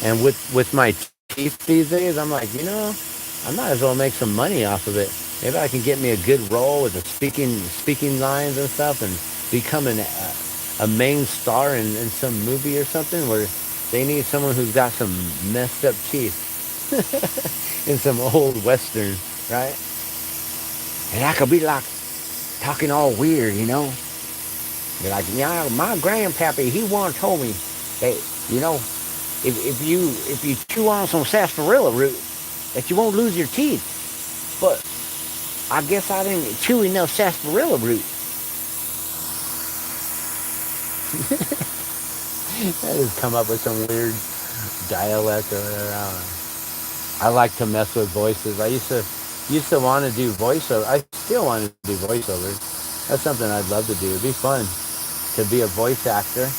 And with my teeth these days, I'm like, I might as well make some money off of it. Maybe I can get me a good role with the speaking lines and stuff, and become a main star in some movie or something where they need someone who's got some messed up teeth in some old Western, right? And I could be like talking all weird. Be like, yeah, my grandpappy, he once told me that, if you chew on some sarsaparilla root, that you won't lose your teeth. But I guess I didn't chew enough sarsaparilla root. I just come up with some weird dialect or whatever. I don't know. I like to mess with voices. I used to want to do voiceover. I still want to do voiceovers. That's something I'd love to do. It'd be fun to be a voice actor.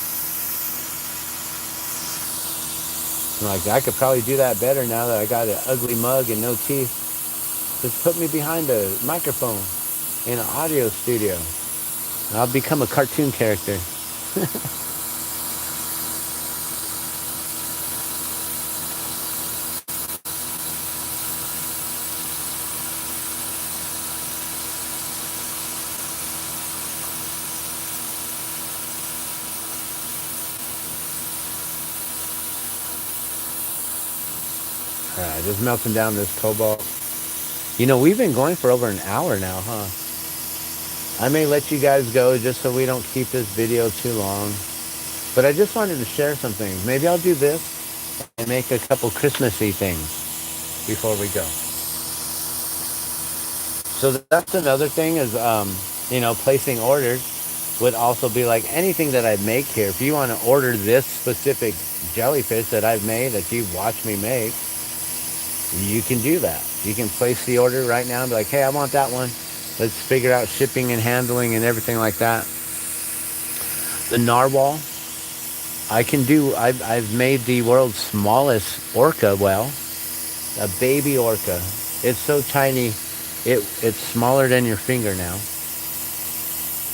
Like, I could probably do that better now that I got an ugly mug and no teeth. Just put me behind a microphone in an audio studio. I'll become a cartoon character. All right, just melting down this cobalt. You know, we've been going for over an hour now, huh? I may let you guys go just so we don't keep this video too long. But I just wanted to share some things. Maybe I'll do this and make a couple Christmassy things before we go. So that's another thing is, you know, placing orders would also be like anything that I make here. If you want to order this specific jellyfish that I've made, that you've watched me make, you can do that. You can place the order right now and be like, hey, I want that one. Let's figure out shipping and handling and everything like that. The narwhal, I can do. I've made the world's smallest orca whale, a baby orca. It's so tiny, it's smaller than your finger now.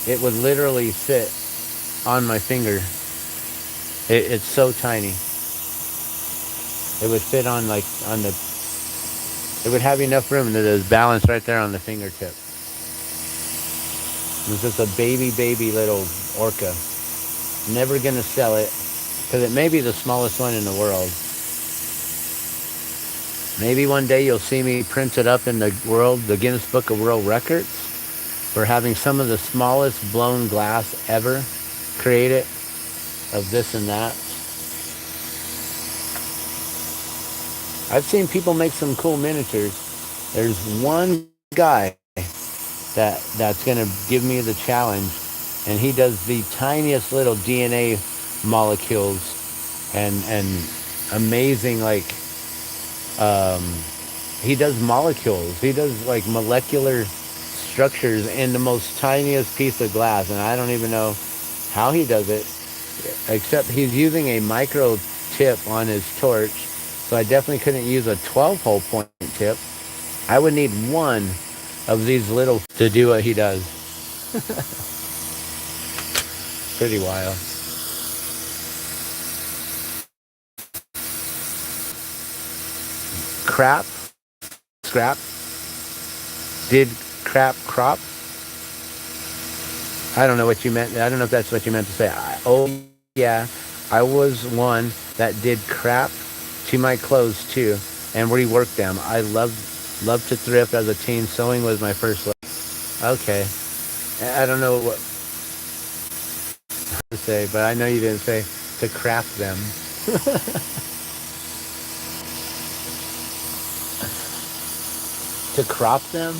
It would literally fit on my finger. It's so tiny. It would fit on like on the. It would have enough room that there's balance right there on the fingertip. It's just a baby little orca. Never gonna sell it because it may be the smallest one in the world. Maybe one day you'll see me print it up in the Guinness Book of World Records for having some of the smallest blown glass ever created of this and that. I've seen people make some cool miniatures. There's one guy that's gonna give me the challenge, and he does the tiniest little DNA molecules and amazing like um, he does molecules. He does like molecular structures in the most tiniest piece of glass, and I don't even know how he does it. Except he's using a micro tip on his torch, so I definitely couldn't use a 12-hole point tip. I would need one of these little to do what he does. Pretty wild. Crap, scrap, did crap crop. I don't know what you meant. I don't know if that's what you meant to say. Oh yeah, I was one that did crap to my clothes too and reworked them. I loved to thrift as a teen. Sewing was my first love. Okay, I don't know what to say, but I know you didn't say to craft them. To crop them.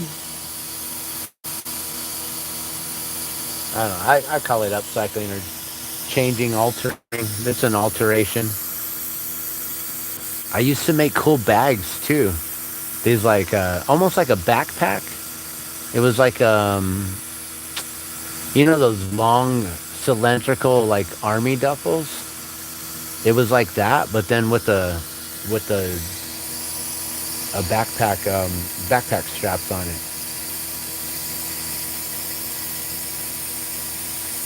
I don't know. I call it upcycling or changing, altering. It's an alteration. I used to make cool bags too. These like almost like a backpack. It was like you know those long cylindrical like army duffels. It was like that, but then with the a backpack straps on it.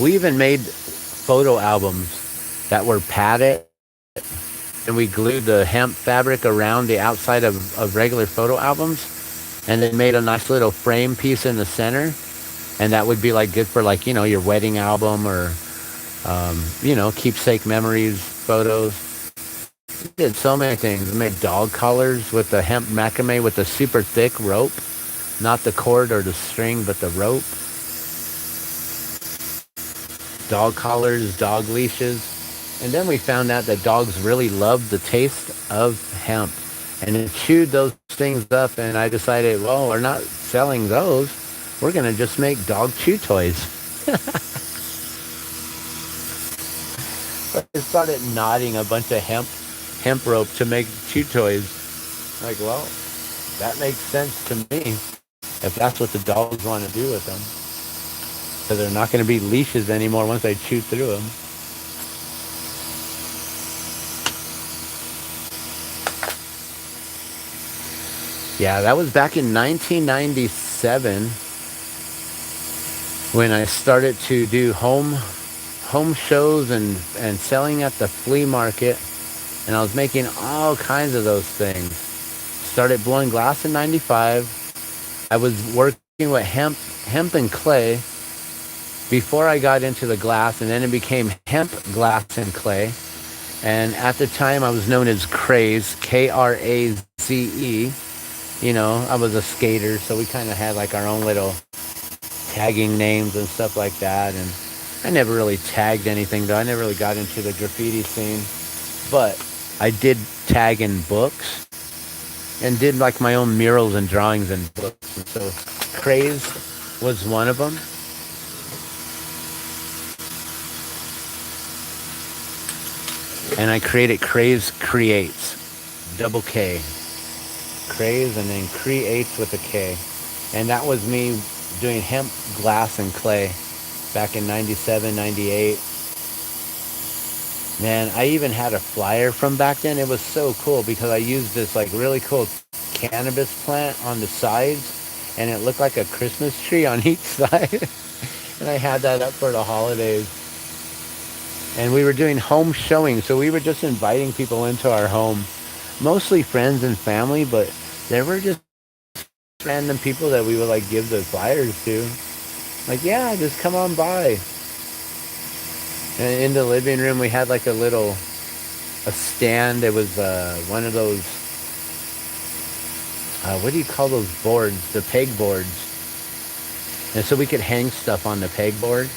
We even made photo albums that were padded, and we glued the hemp fabric around the outside of regular photo albums, and then made a nice little frame piece in the center, and that would be like good for like, you know, your wedding album or you know, keepsake memories photos. We did so many things. We made dog collars with the hemp macrame with the super thick rope, not the cord or the string, but the rope. Dog collars, dog leashes. And then we found out that dogs really love the taste of hemp. And it chewed those things up, and I decided, well, we're not selling those. We're going to just make dog chew toys. I started knotting a bunch of hemp rope to make chew toys. Like, well, that makes sense to me if that's what the dogs want to do with them. So they're not going to be leashes anymore once I chew through them. Yeah, that was back in 1997. when I started to do home shows and selling at the flea market, and I was making all kinds of those things. Started blowing glass in '95. I was working with hemp and clay before I got into the glass, and then it became hemp, glass, and clay. And at the time, I was known as Craze, Kraze. I was a skater, so we kind of had like our own little tagging names and stuff like that. And I never really tagged anything, though. I never really got into the graffiti scene. But I did tag in books and did like my own murals and drawings in books. And so Craze was one of them. And I created Craze Creates, double K. Craze and then Creates with a K. And that was me doing hemp, glass, and clay back in '97, '98. Man, I even had a flyer from back then. It was so cool because I used this like really cool cannabis plant on the sides, and it looked like a Christmas tree on each side. And I had that up for the holidays. And we were doing home showings, so we were just inviting people into our home, mostly friends and family, but there were just random people that we would like give the flyers to. Like, yeah, just come on by. And in the living room, we had like a stand. It was one of those, what do you call those boards? The peg boards. And so we could hang stuff on the pegboard.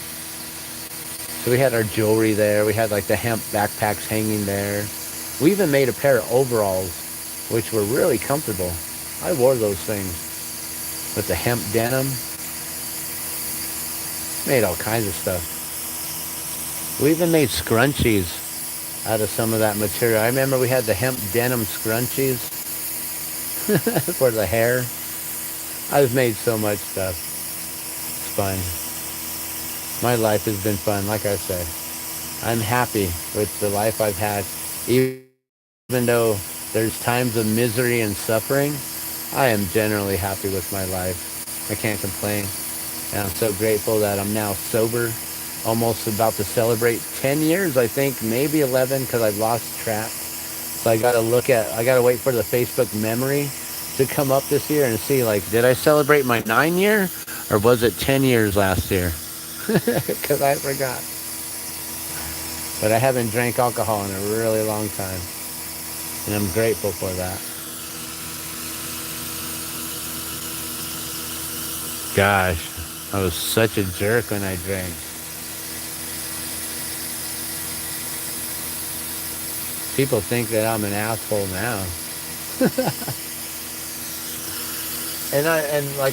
So we had our jewelry there. We had like the hemp backpacks hanging there. We even made a pair of overalls, which were really comfortable. I wore those things with the hemp denim. Made all kinds of stuff. We even made scrunchies out of some of that material. I remember we had the hemp denim scrunchies for the hair. I've made so much stuff. It's fun. My life has been fun, like I say. I'm happy with the life I've had. Even though there's times of misery and suffering, I am generally happy with my life. I can't complain. And I'm so grateful that I'm now sober, almost about to celebrate 10 years, I think, maybe 11, because I've lost track. So I gotta wait for the Facebook memory to come up this year and see, like, did I celebrate my 9 year, or was it 10 years last year? Because I forgot. But I haven't drank alcohol in a really long time. And I'm grateful for that. Gosh, I was such a jerk when I drank. People think that I'm an asshole now.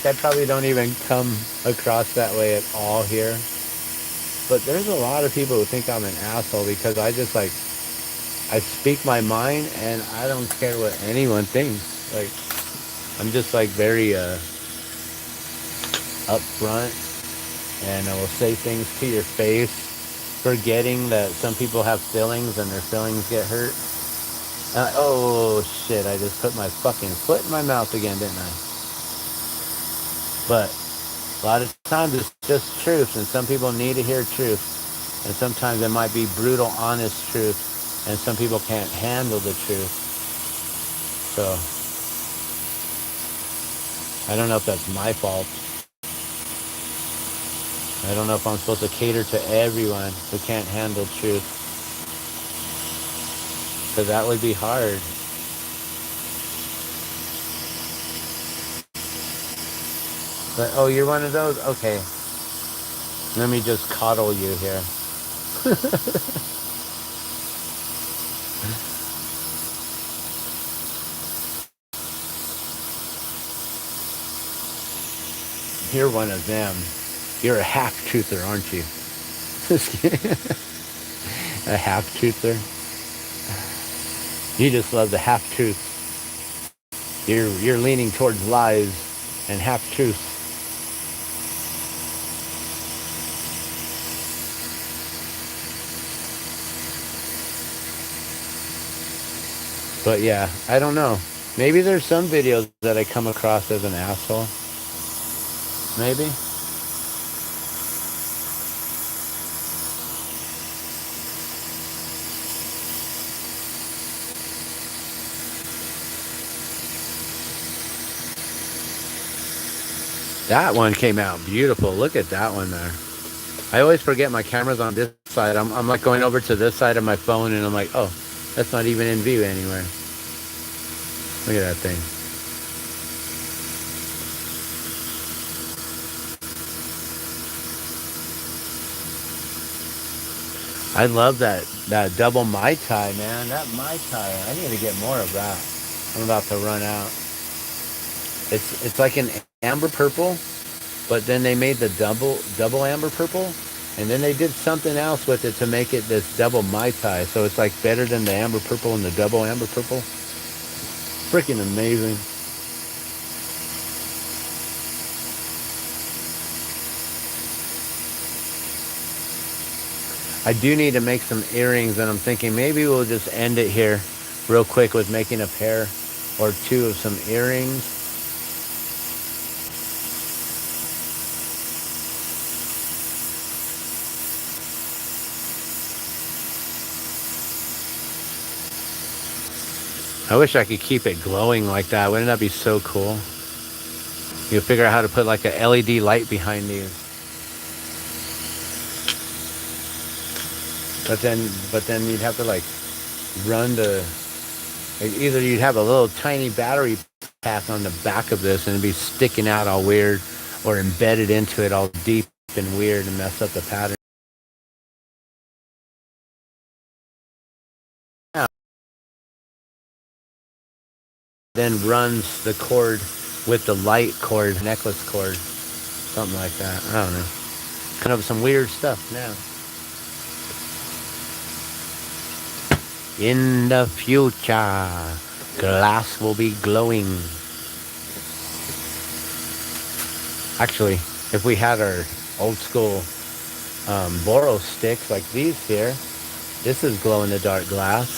I probably don't even come across that way at all here. But there's a lot of people who think I'm an asshole because I speak my mind and I don't care what anyone thinks. Like, I'm just like very upfront, and I will say things to your face, forgetting that some people have feelings and their feelings get hurt. Oh shit, I just put my fucking foot in my mouth again, didn't I? But a lot of times it's just truth, and some people need to hear truth. And sometimes it might be brutal, honest truth, and some people can't handle the truth. So, I don't know if that's my fault. I don't know if I'm supposed to cater to everyone who can't handle truth. Because that would be hard. But, oh, you're one of those? Okay. Let me just coddle you here. You're one of them. You're a half-truther, aren't you? A half-truther? You just love the half-truth. You're leaning towards lies and half-truths. But yeah, I don't know. Maybe there's some videos that I come across as an asshole. Maybe. That one came out beautiful. Look at that one there. I always forget my camera's on this side. I'm like going over to this side of my phone and I'm like, oh, that's not even in view anywhere. Look at that thing. I love that double Mai Tai, man. That Mai Tai, I need to get more of that. I'm about to run out. It's like an amber purple, but then they made the double amber purple, and then they did something else with it to make it this double Mai Tai. So it's like better than the amber purple and the double amber purple. Freaking amazing. I do need to make some earrings, and I'm thinking maybe we'll just end it here real quick with making a pair or two of some earrings. I wish I could keep it glowing like that. Wouldn't that be so cool? You figure out how to put like a LED light behind these. But then you'd have to like run the, like either you'd have a little tiny battery pack on the back of this and it'd be sticking out all weird, or embedded into it all deep and weird and mess up the pattern. Yeah. Then runs the cord with the light cord, necklace cord, something like that. I don't know. Kind of some weird stuff now. In the future, glass will be glowing. Actually, if we had our old school Boro sticks like these here, this is glow in the dark glass.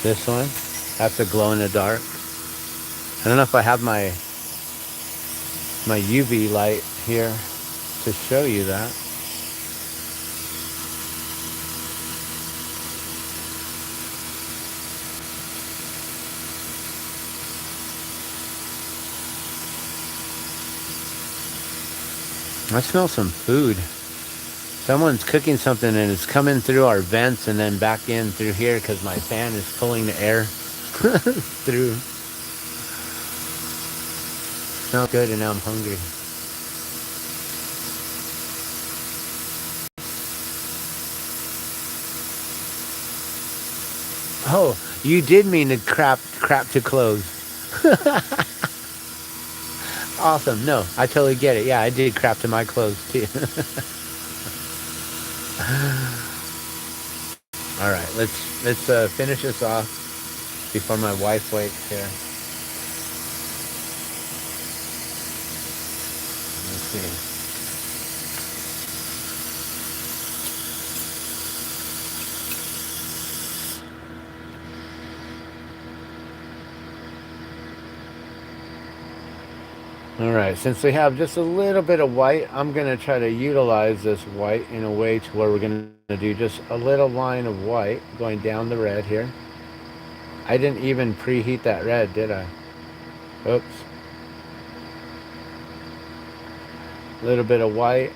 This one, that's a glow in the dark. I don't know if I have my UV light here to show you that. I smell some food. Someone's cooking something and it's coming through our vents and then back in through here because my fan is pulling the air through. Smells good and now I'm hungry. Oh, you did mean to crap to close. Awesome. No, I totally get it. Yeah, I did crap to my clothes too. All right, let's finish this off before my wife wakes here. Let's see. All right, since we have just a little bit of white, I'm gonna try to utilize this white in a way to where we're gonna do just a little line of white going down the red here. I didn't even preheat that red, did I? Oops. A little bit of white.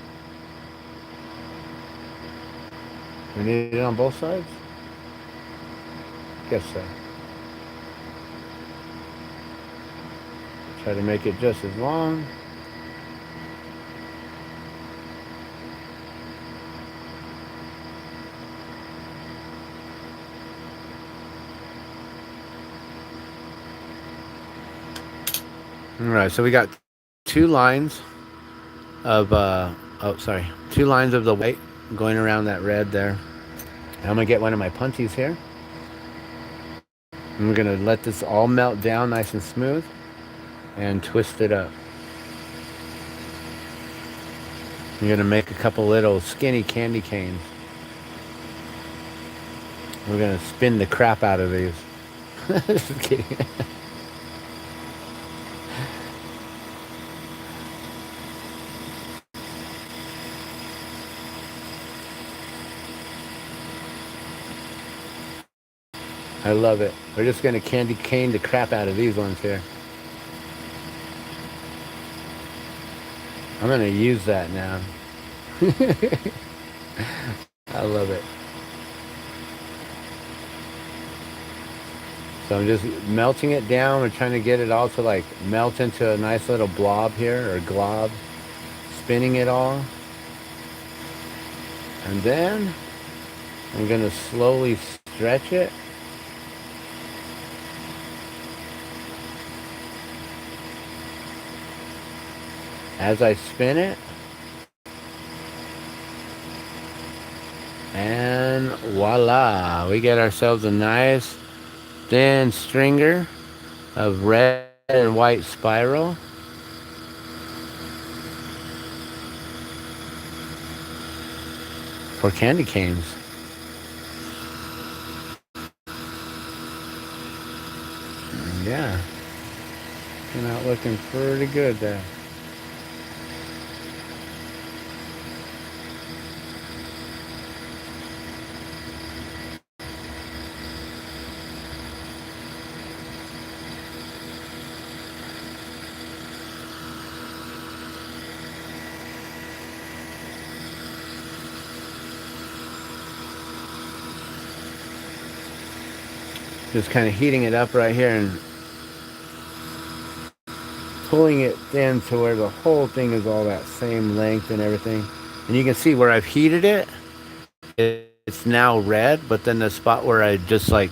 We need it on both sides? Guess so. Try to make it just as long. All right, so we got two lines of two lines of the white going around that red there. I'm gonna get one of my punchies here. And we're gonna let this all melt down nice and smooth and twist it up. I'm gonna make a couple little skinny candy canes. We're gonna spin the crap out of these. Just kidding. I love it. We're just gonna candy cane the crap out of these ones here. I'm gonna use that now. I love it. So I'm just melting it down. We're trying to get it all to like melt into a nice little blob here, or glob. Spinning it all. And then I'm gonna slowly stretch it. As I spin it. And voila, we get ourselves a nice thin stringer of red and white spiral. For candy canes. Yeah, came out looking pretty good there. Just kind of heating it up right here and pulling it thin to where the whole thing is all that same length and everything. And you can see where I've heated it, it's now red, but then the spot where I just like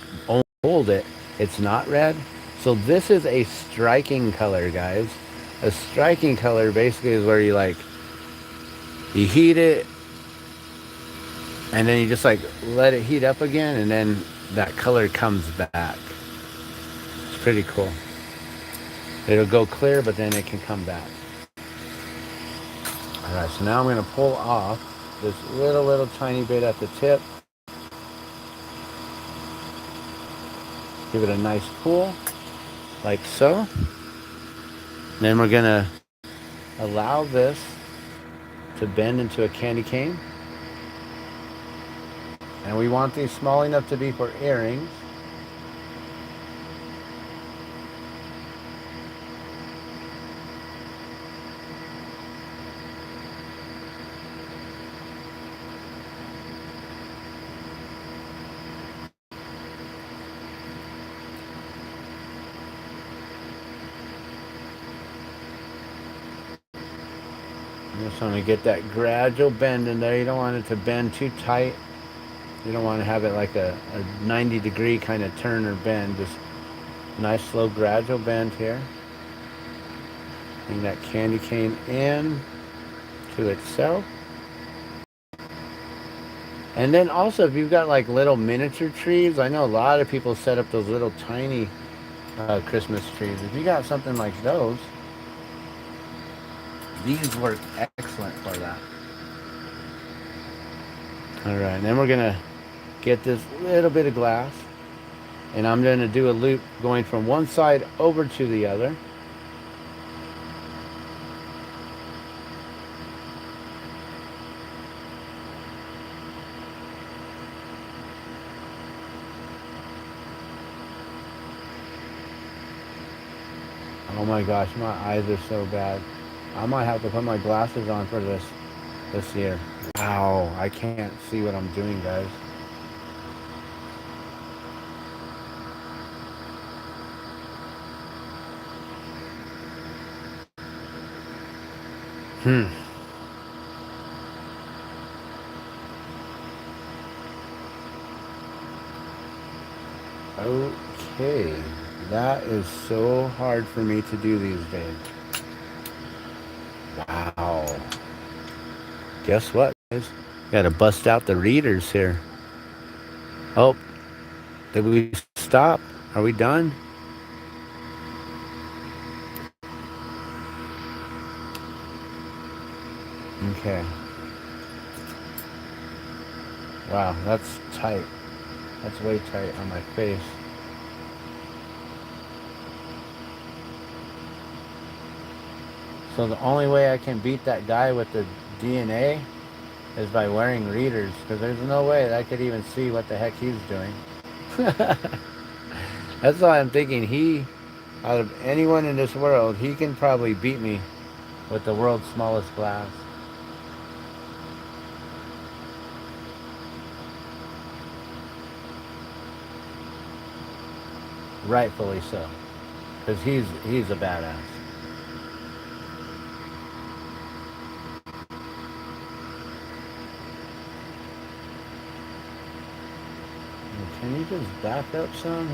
hold it, it's not red. So this is a striking color, guys. A striking color basically is where you heat it and then you just like let it heat up again, and then that color comes back. It's pretty cool. It'll go clear, but then it can come back. All right, so now I'm going to pull off this little tiny bit at the tip. Give it a nice pull, like so. Then we're going to allow this to bend into a candy cane. And we want these small enough to be for earrings. Just want to get that gradual bend in there. You don't want it to bend too tight. You don't want to have it like a 90-degree kind of turn or bend. Just nice, slow, gradual bend here. Bring that candy cane in to itself. And then also, if you've got like little miniature trees, I know a lot of people set up those little tiny Christmas trees. If you got something like those, these work excellent for that. All right, and then we're gonna get this little bit of glass, and I'm gonna do a loop going from one side over to the other. Oh my gosh, my eyes are so bad. I might have to put my glasses on for this year. Wow, I can't see what I'm doing, guys. Okay, that is so hard for me to do these days. Wow. Guess what, guys? Gotta bust out the readers here. Oh, did we stop? Are we done? Okay. Wow, that's tight. That's way tight on my face. So the only way I can beat that guy with the DNA is by wearing readers, because there's no way that I could even see what the heck he's doing. That's why I'm thinking out of anyone in this world, he can probably beat me with the world's smallest glass. Rightfully so, because he's a badass. Can you just back up some?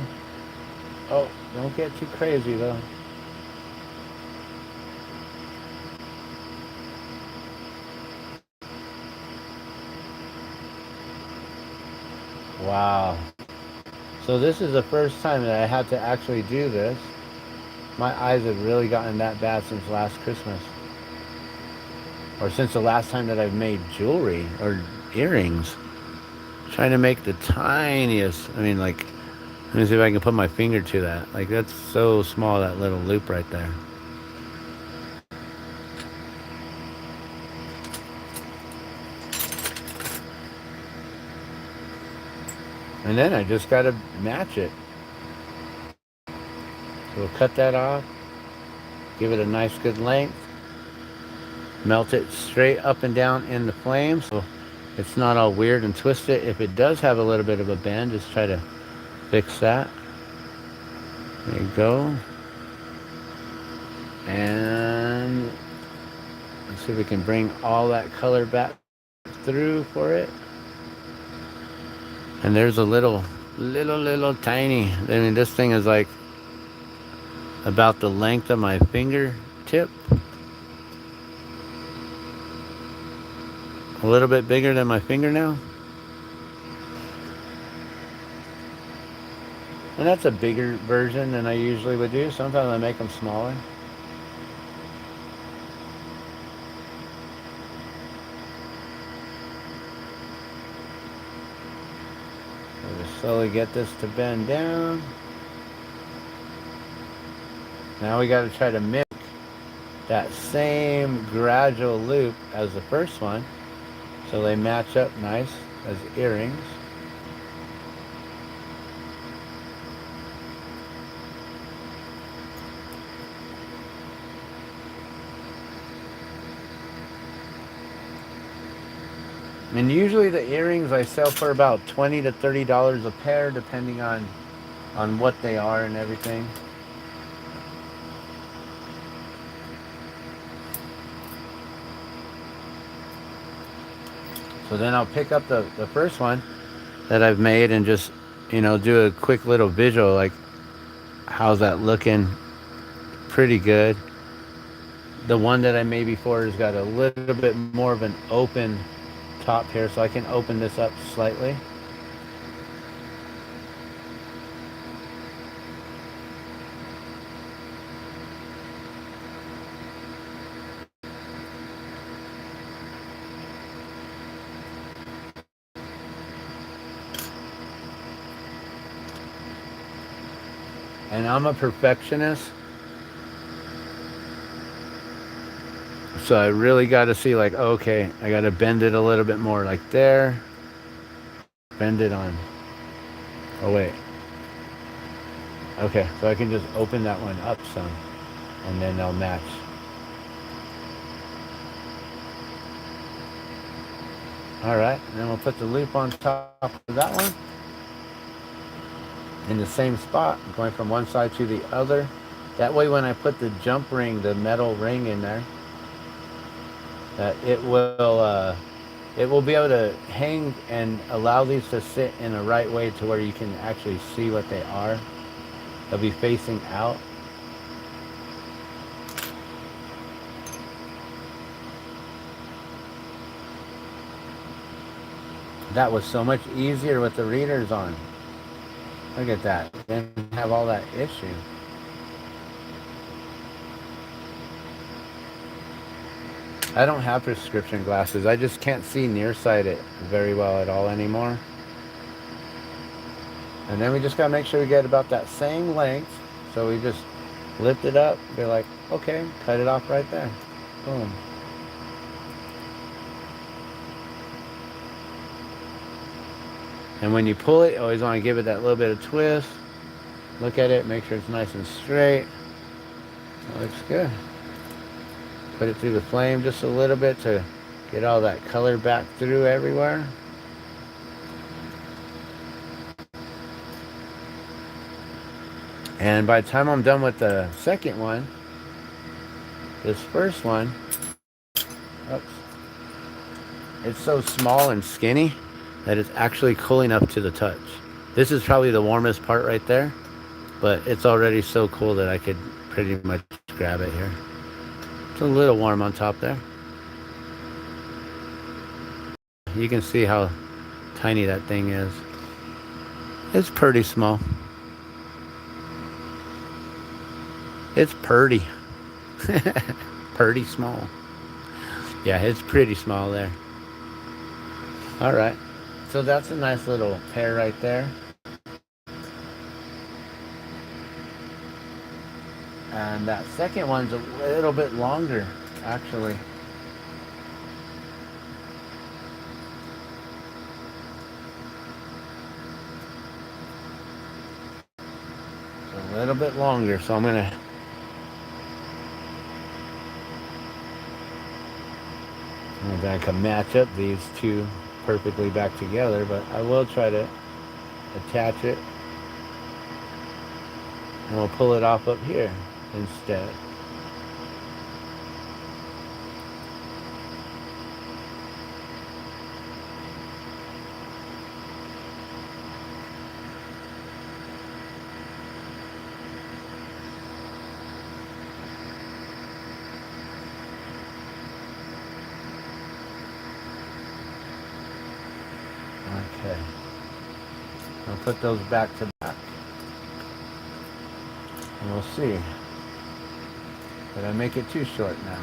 Oh, don't get too crazy though. Wow. So this is the first time that I had to actually do this. My eyes have really gotten that bad since last Christmas. Or since the last time that I've made jewelry or earrings. Trying to make the tiniest. I mean, like, let me see if I can put my finger to that. Like, that's so small, that little loop right there. And then I just got to match it. So we'll cut that off. Give it a nice good length. Melt it straight up and down in the flame so it's not all weird and twisted. If it does have a little bit of a bend, just try to fix that. There you go. And let's see if we can bring all that color back through for it. And there's a little tiny. I mean, this thing is like about the length of my fingertip. A little bit bigger than my fingernail. And that's a bigger version than I usually would do. Sometimes I make them smaller. So just slowly get this to bend down. Now we got to try to mimic that same gradual loop as the first one so they match up nice as earrings. And usually the earrings I sell for about $20 to $30 a pair, depending on what they are and everything. So then I'll pick up the first one that I've made and just, do a quick little visual, like, how's that looking? Pretty good. The one that I made before has got a little bit more of an open top here, so I can open this up slightly. And I'm a perfectionist, so I really got to see, like, okay, I got to bend it a little bit more, like there. Bend it on. Oh, wait. Okay, so I can just open that one up some, and then they'll match. All right, and then we'll put the loop on top of that one in the same spot, going from one side to the other. That way when I put the jump ring, the metal ring in there, that it will be able to hang and allow these to sit in the right way to where you can actually see what they are. They'll be facing out. That was so much easier with the readers on. Look at that. Didn't have all that issue. I don't have prescription glasses. I just can't see nearsighted very well at all anymore. And then we just gotta make sure we get about that same length. So we just lift it up, be like, okay, cut it off right there. Boom. And when you pull it, you always want to give it that little bit of twist. Look at it, make sure it's nice and straight. That looks good. Put it through the flame just a little bit to get all that color back through everywhere. And by the time I'm done with the second one, this first one, oops, it's so small and skinny that it's actually cool enough to the touch. This is probably the warmest part right there, but it's already so cool that I could pretty much grab it here. It's a little warm on top there. You can see how tiny that thing is. It's pretty small. It's pretty. Pretty small. Yeah, it's pretty small there. All right. So that's a nice little pair right there. And that second one's a little bit longer, actually. It's a little bit longer, so I'm gonna I can match up these two perfectly back together, but I will try to attach it, and we'll pull it off up here instead. Okay. I'll put those back to back. And we'll see. Did I make it too short now?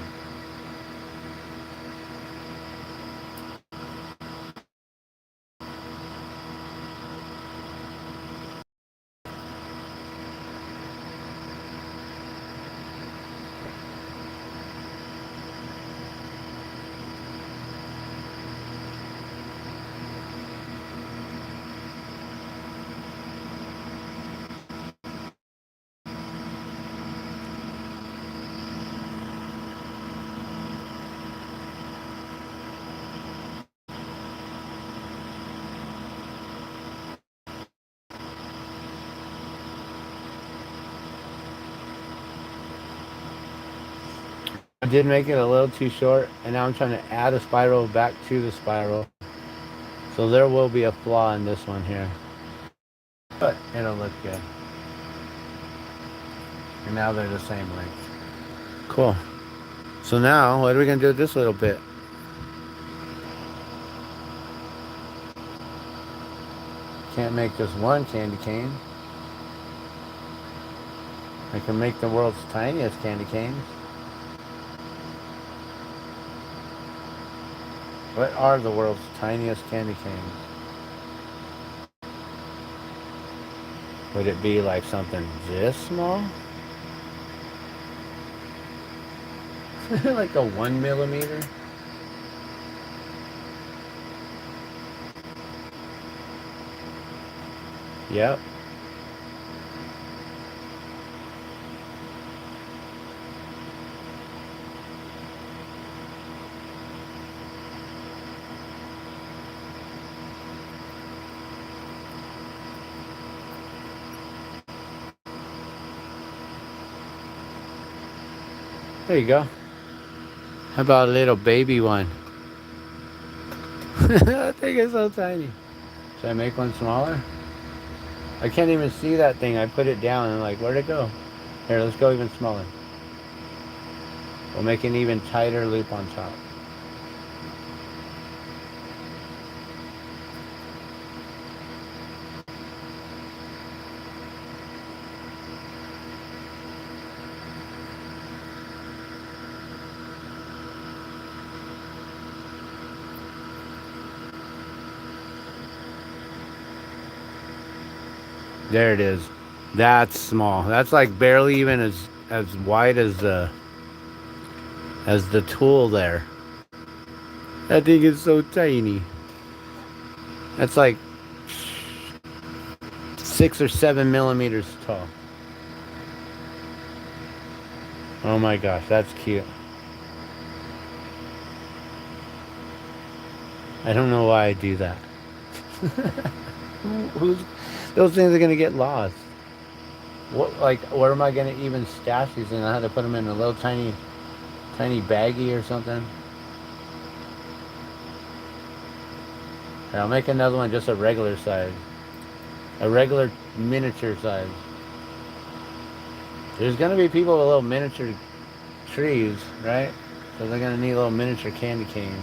I did make it a little too short, and now I'm trying to add a spiral back to the spiral. So there will be a flaw in this one here, but it'll look good. And now they're the same length. Cool. So now, what are we gonna do with this little bit? Can't make just one candy cane. I can make the world's tiniest candy canes. What are the world's tiniest candy canes? Would it be like something this small? Like a 1 millimeter? Yep. There you go. How about a little baby one? That thing is so tiny. Should I make one smaller? I can't even see that thing. I put it down and like, where'd it go? Here, let's go even smaller. We'll make an even tighter loop on top. There it is. That's small. That's like barely even as wide as the tool there. That thing is so tiny. That's like 6 or 7 millimeters tall. Oh my gosh, that's cute. I don't know why I do that. Who's those things are gonna get lost? What, like, where am I gonna even stash these? And I had to put them in a little tiny baggie or something. Here, I'll make another one just a regular size, a regular miniature size. There's gonna be people with little miniature trees, right? So they're gonna need little miniature candy canes.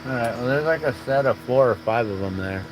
All right. Well, there's like a set of 4 or 5 of them there.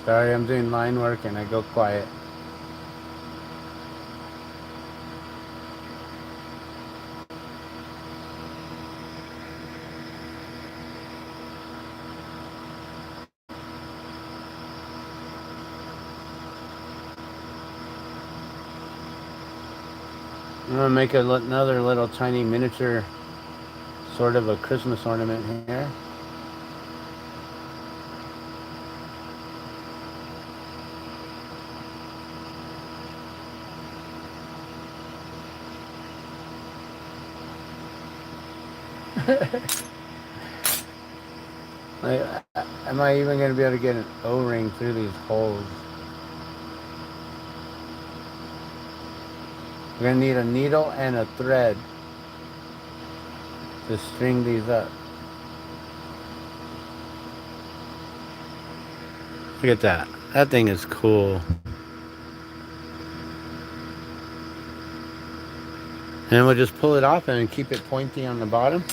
Sorry, I'm doing line work and I go quiet. I'm gonna make another little tiny miniature, sort of a Christmas ornament here. Am I even gonna be able to get an O-ring through these holes? We're gonna need a needle and a thread to string these up. Look at that. That thing is cool. And we'll just pull it off and keep it pointy on the bottom.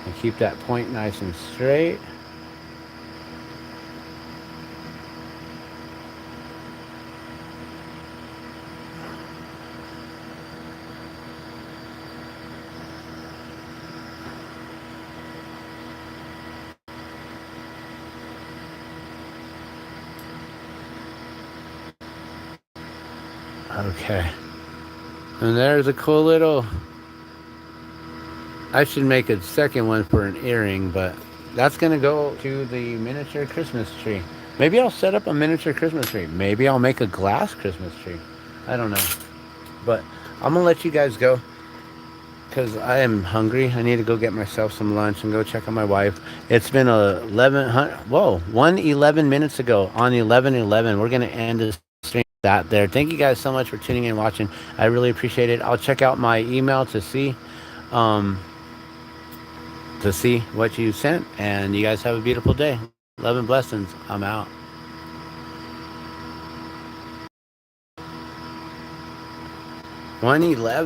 And keep that point nice and straight. Okay. And there's a cool little... I should make a second one for an earring, but that's going to go to the miniature Christmas tree. Maybe I'll set up a miniature Christmas tree. Maybe I'll make a glass Christmas tree. I don't know. But I'm going to let you guys go because I am hungry. I need to go get myself some lunch and go check on my wife. It's been 1:11 minutes ago on 11:11. We're going to end this stream that there. Thank you guys so much for tuning in and watching. I really appreciate it. I'll check out my email to see um, to see what you sent. And you guys have a beautiful day. Love and blessings. I'm out. 111.